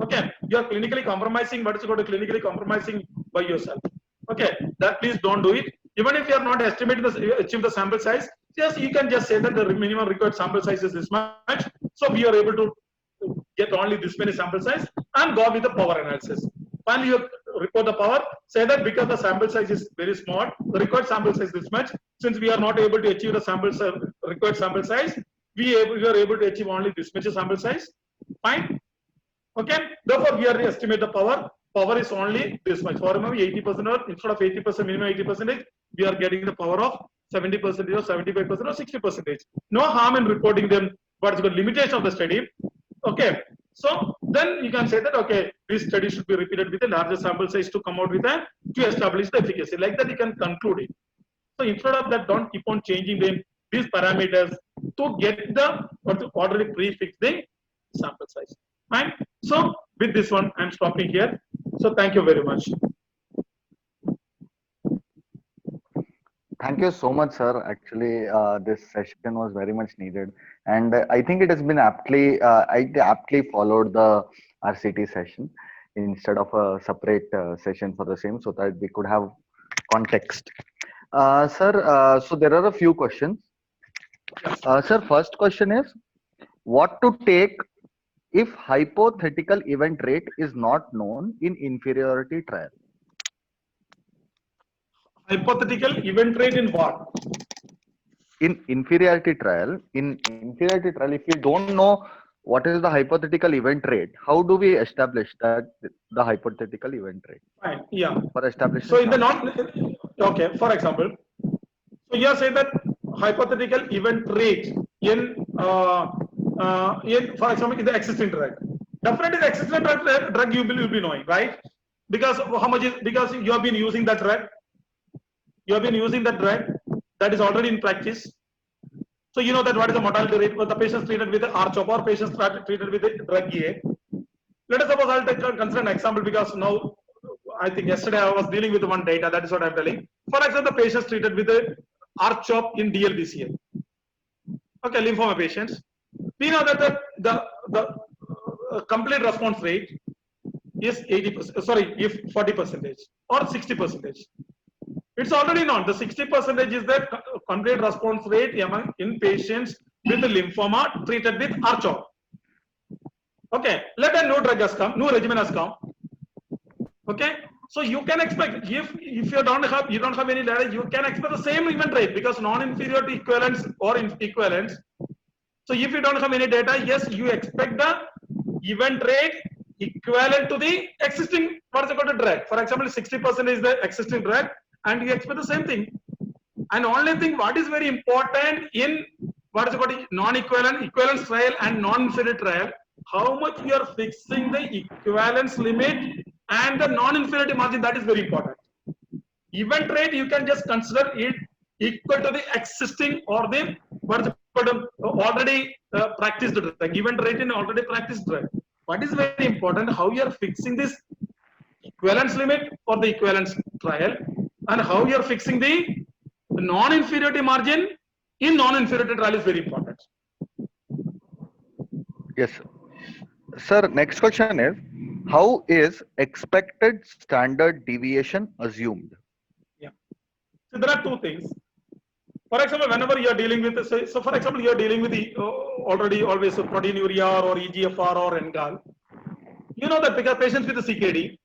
Okay, you are clinically compromising. Clinically compromising by yourself. Okay, that please don't do it. Even if you are not estimating achieve the sample size, just you can just say that the minimum required sample size is this much. So we are able to get only this many sample size and go with the power analysis. Finally, you report the power. Say that because the sample size is very small, the required sample size is this much. Since we are not able to achieve the required sample size, we are able to achieve only this much sample size. Fine. Okay. Therefore, we are estimate the power. Power is only this much. For remember 80% or instead of 80%, minimum 80%, we are getting the power of 70% or 75% or 60%. No harm in reporting them. What is the limitation of the study? Okay. So then you can say that okay, this study should be repeated with a larger sample size to come out with to establish the efficacy. Like that, you can conclude it. So instead of that, don't keep on changing these parameters to get the already prefix the sample size. Fine. So with this one, I'm stopping here. So thank you very much. Thank you so much, sir. Actually, this session was very much needed, and I think it has been aptly, I aptly followed the RCT session instead of a separate session for the same, so that we could have context. Sir, so there are a few questions. Yes. Sir, first question is, what to take if hypothetical event rate is not known in inferiority trial? Hypothetical event rate in what? In inferiority trial, if we don't know what is the hypothetical event rate, how do we establish that the hypothetical event rate Fine. Yeah. for establishing So in the sample? non, okay, for example, so you are saying that hypothetical event rate in for example in the existing drug. Definitely the existing drug you will be knowing, right? Because how much is, because you have been using that drug, you have been using that drug that is already in practice. So you know that what is the mortality rate for the patients treated with the R-CHOP or patients treated with the drug A. Let us suppose I'll consider an example, because now I think yesterday I was dealing with one data. That is what I'm telling. For example, the patients treated with the R-CHOP in DLBCL. Okay, lymphoma patients. We know that the complete response rate is 80%. Sorry, if 40% or 60%. It's already known. The 60% is the complete response rate among in patients with lymphoma treated with R-CHOP. Okay, let a new drug has come, new regimen has come. Okay, so you can expect, if you don't have any data, you can expect the same event rate, because non-inferiority equivalence or equivalence. So if you don't have any data, yes, you expect the event rate equivalent to the existing what is called a drug. For example, 60% is the existing drug, and you expect the same thing. And only thing what is very important in what is called non-equivalent, equivalence trial and non-inferiority trial, how much you are fixing the equivalence limit and the non-inferiority margin, that is very important. Event rate, you can just consider it equal to the existing or the what is called already practiced drug. Event rate in already practiced drug. What is very important, how you are fixing this equivalence limit for the equivalence trial, and how you are fixing the non-inferiority margin in non-inferiority trial is very important. Yes, sir. Next question is, how is expected standard deviation assumed? Yeah. So there are two things. For example, whenever you are dealing with, so for example, you are dealing with the already always proteinuria or EGFR or NGAL. You know that because patients with the CKD,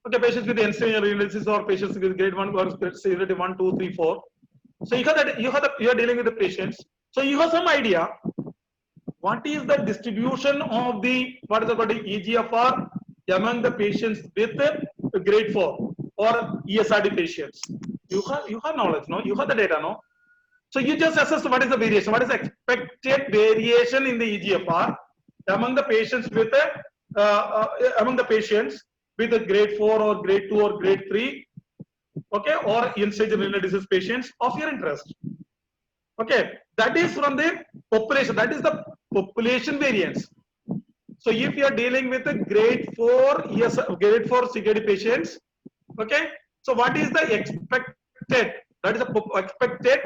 okay, patients with the end-stage renal disease or patients with grade 1 or severity 1, 2, 3, 4. So you are dealing with the patients. So you have some idea what is the distribution of the what is called EGFR among the patients with grade 4 or ESRD patients. You have knowledge, no? You have the data, no? So you just assess what is the variation, what is the expected variation in the EGFR among the patients with a grade 4 or grade 2 or grade 3, okay, or end-stage renal disease patients of your interest. Okay, that is from the population. That is the population variance. So if you are dealing with a grade 4 grade 4 CKD patients, okay, so what is the expected? That is the expected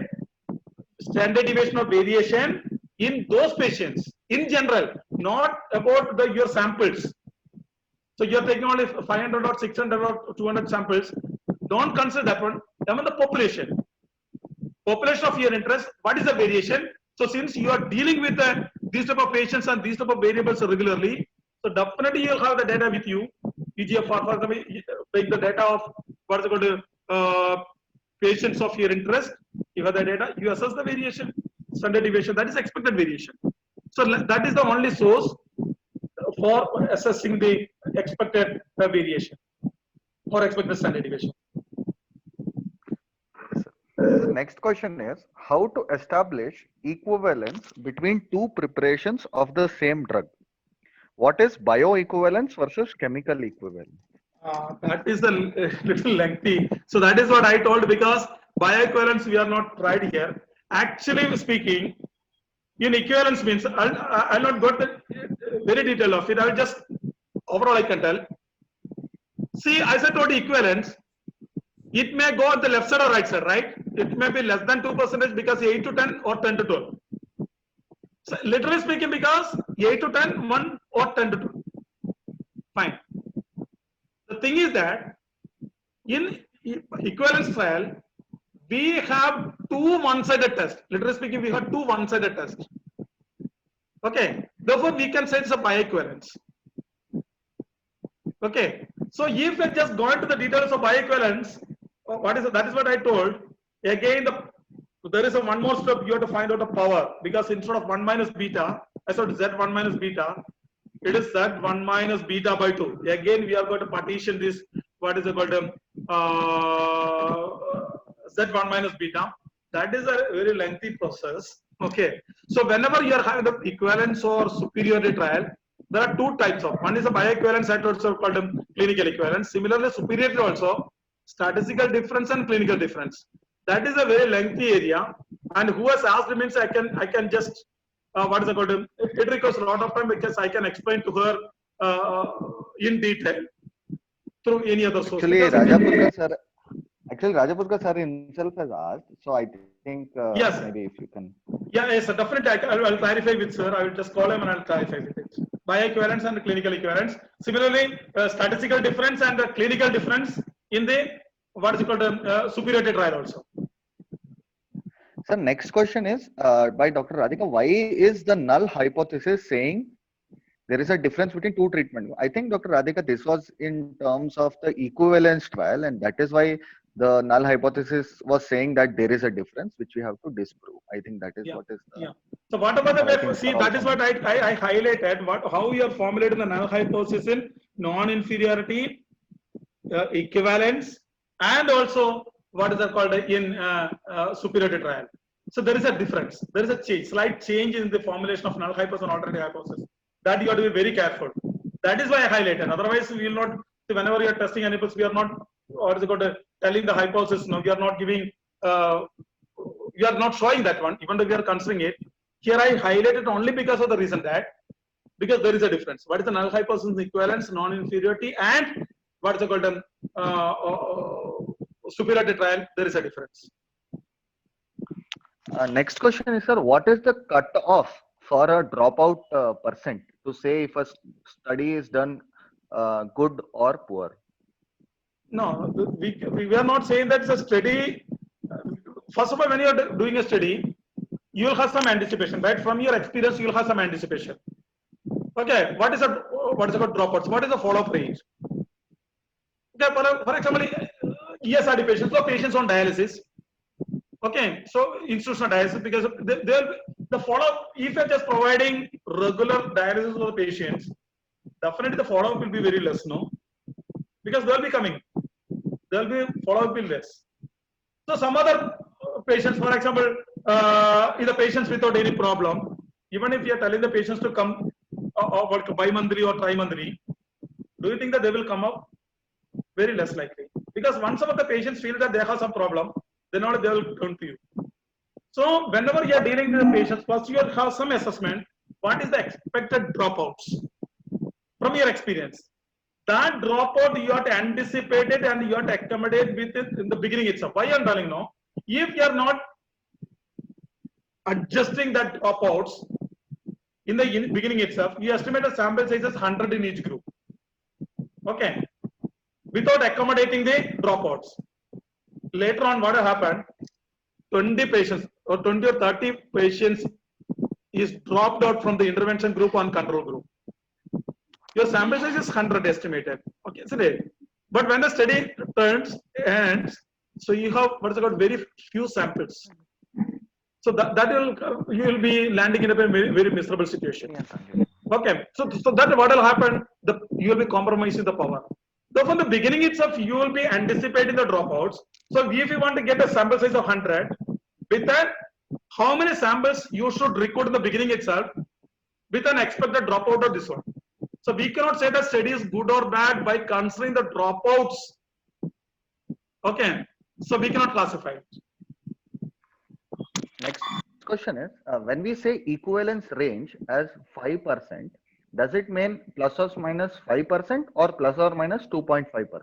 standard deviation of variation in those patients in general, not about your samples. So you are taking only 500 or 600 or 200 samples. Don't consider that one. Among the population of your interest, what is the variation? So since you are dealing with these type of patients and these type of variables regularly, so definitely you'll have the data with you. EGFR, for example, take the data of what is called patients of your interest. You have the data, you assess the variation, standard deviation, that is expected variation. So that is the only source for assessing the expected variation or expected standard deviation. The next question is, how to establish equivalence between two preparations of the same drug? What is bioequivalence versus chemical equivalence? That is a little lengthy. So that is what I told, because bioequivalence we are not tried here. Actually speaking, In equivalence means, I'll not go to the very detail of it. I'll just, overall I can tell. See, as I told equivalence, it may go on the left side or right side, right? It may be less than 2% because 8 to 10 or 10 to 12. So literally speaking, because 8 to 10, 1 or 10 to 12. Fine. The thing is that in equivalence trial, we have two one-sided tests. Literally speaking, we have two one-sided tests. Okay. Therefore, we can say it's a bioequivalence. Okay. So if we just go into the details of bioequivalence, that is what I told. Again, there is a one more step. You have to find out the power, because instead of 1 minus beta, I said z1 minus beta, it is z1 minus beta by 2. Again, we are going to partition this. What is it called? Z1 minus beta. That is a very lengthy process. Okay. So whenever you are having the equivalence or superiority trial, there are two types of. One is a bioequivalence, that also called clinical equivalence. Similarly, superiority also, statistical difference and clinical difference. That is a very lengthy area. And who has asked means I can just what is it called? It requires a lot of time because I can explain to her in detail through any other source. Actually, Rajapurka sir himself has asked, so I think yes, maybe if you can. Yeah, yes, definitely. I'll clarify with sir. I will just call him and I'll clarify with it. Bioequivalence and clinical equivalence. Similarly, statistical difference and the clinical difference in the what is it called superiority trial also. So next question is by Dr. Radhika. Why is the null hypothesis saying there is a difference between two treatments? I think Dr. Radhika, this was in terms of the equivalence trial, and that is why the null hypothesis was saying that there is a difference which we have to disprove. I think that is what is. So what about the see? That is what I highlighted. How you are formulating the null hypothesis in non-inferiority, equivalence, and also what is that called in superiority trial. So there is a difference. There is a change, slight change in the formulation of null hypothesis and alternative hypothesis. That you have to be very careful. That is why I highlighted. Otherwise, we will not. Whenever you are testing animals, we are not. What is it called? Telling the hypothesis. No, we are not giving. We are not showing that one, even though we are considering it. Here I highlighted only because of the reason that because there is a difference. What is the null hypothesis, equivalence, non-inferiority, and what is it called? Superiority trial. There is a difference. Next question is, sir, what is the cutoff for a dropout percent to say if a study is done good or poor? No, we are not saying that it's a study. First of all, when you are doing a study, you will have some anticipation, right? From your experience, you will have some anticipation. Okay, what is about dropouts? What is the follow-up range? Okay, for example, ESRD patients, so patients on dialysis. Okay, so institutional dialysis, because the follow-up, if you're just providing regular dialysis for the patients, definitely the follow-up will be very less, no? Because they'll be coming. There'll be follow-up will less. So some other patients, for example, the patients without any problem, even if you're telling the patients to come bi-monthly or tri-monthly, do you think that they will come up? Very less likely. Because once some of the patients feel that they have some problem, then only they will turn to you. So whenever you are dealing with the patients, first you have some assessment. What is the expected dropouts from your experience? That dropout you have to anticipate it and you have to accommodate with it in the beginning itself. Why I'm telling now? If you are not adjusting that dropouts in the beginning itself, you estimate a sample size as 100 in each group. Okay. Without accommodating the dropouts. Later on, what happened? 20 patients or 20 or 30 patients is dropped out from the intervention group on control group. Your sample size is 100 estimated. Okay, so but when the study ends, so you have what is called very few samples. So that you will be landing in a very, very miserable situation. Okay, so that what will happen? You will be compromising the power. So from the beginning itself, you will be anticipating the dropouts. So if you want to get a sample size of 100, with that, how many samples you should record in the beginning itself with an expected dropout of this one. So we cannot say that study is good or bad by considering the dropouts. Okay, so we cannot classify it. Next question is, when we say equivalence range as 5%, does it mean plus or minus 5% or plus or minus 2.5%?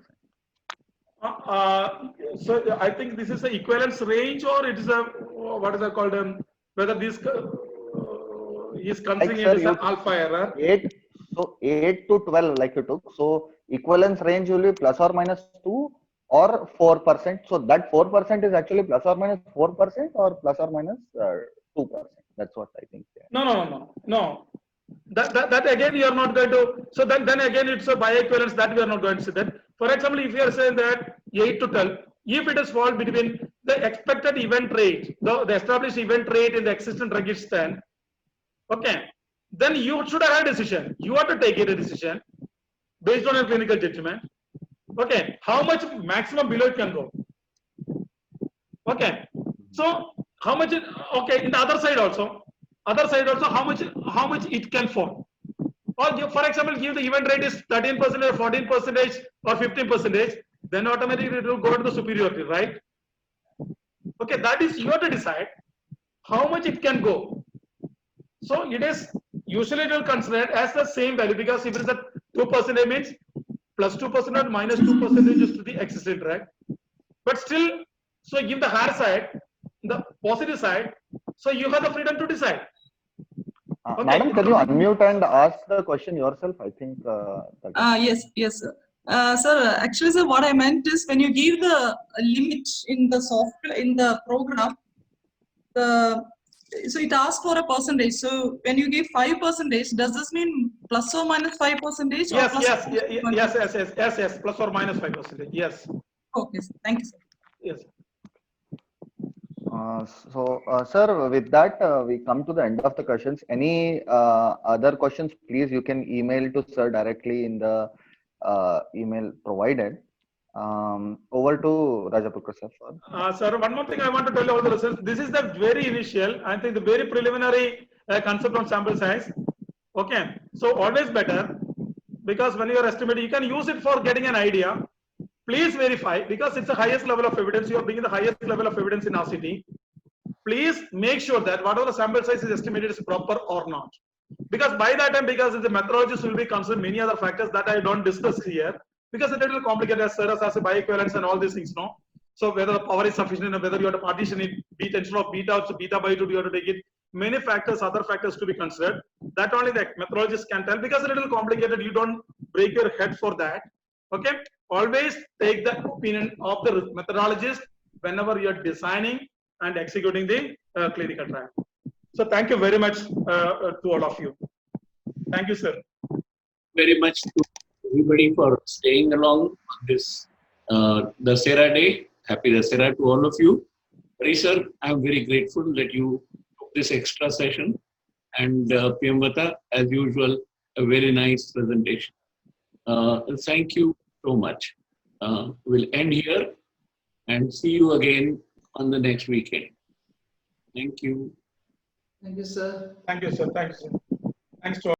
So I think this is a equivalence range, or it is a, what is that called? Whether this is considering it as an alpha error. 8 to 12 like you took. So equivalence range will be plus or minus 2 or 4%. So that 4% is actually plus or minus 4% or plus or minus 2%. That's what I think. No. That again you are not going to. So then again it's a bioequivalence that we are not going to see that. For example, if you are saying that 8 to 12, if it is fall between the expected event rate, the established event rate in the existing drug is 10, okay, then you should have a decision. You have to take a decision based on your clinical judgment. Okay, how much maximum below it can go? Okay, so how much? Okay, in the other side also, how much it can fall? Or for example, give the event rate is 13% or 14% or 15%, then automatically it will go to the superiority, right? Okay, that is you have to decide how much it can go. So it is usually it will consider as the same value, because if it is a 2% means plus 2% or minus 2% is to the existing drug. But still, so give the higher side, the positive side, so you have the freedom to decide. Okay. Madam, can you unmute and ask the question yourself? I think. Yes, sir. Sir, actually, sir, what I meant is when you give the limit in the software, in the program, so it asks for a percentage. So when you give 5%, does this mean plus or minus 5%? Yes, plus or minus 5%. Yes. Okay, sir. Thank you, sir. Yes. Sir, with that, we come to the end of the questions. Any other questions, please, you can email to sir directly in the email provided. Over to Rajapukra sir. Sir, one more thing I want to tell you about the results. This is the very initial, I think the very preliminary concept on sample size. Okay, so always better, because when you are estimating, you can use it for getting an idea. Please verify, because it's the highest level of evidence. You are bringing the highest level of evidence in RCT. Please make sure that whatever the sample size is estimated is proper or not. Because by that time, because the methodologists will be considering many other factors that I don't discuss here, because it's a little complicated as a bioequivalence and all these things, no? So whether the power is sufficient, or whether you have to partition it, beta instead of beta, so beta by 2, you have to take it. Many factors, other factors to be considered. That only the methodologists can tell, because it's a little complicated. You don't break your head for that. Okay, always take the opinion of the methodologist whenever you are designing and executing the clinical trial. So thank you very much to all of you. Thank you, sir. Very much to everybody for staying along on this Dussehra Day. Happy Dussehra to all of you. Hari sir, I'm very grateful that you took this extra session, and Priyamvata, as usual, a very nice presentation. Thank you so much. We'll end here and see you again on the next weekend. Thank you. Thank you, sir. Thank you, sir. Thanks to all.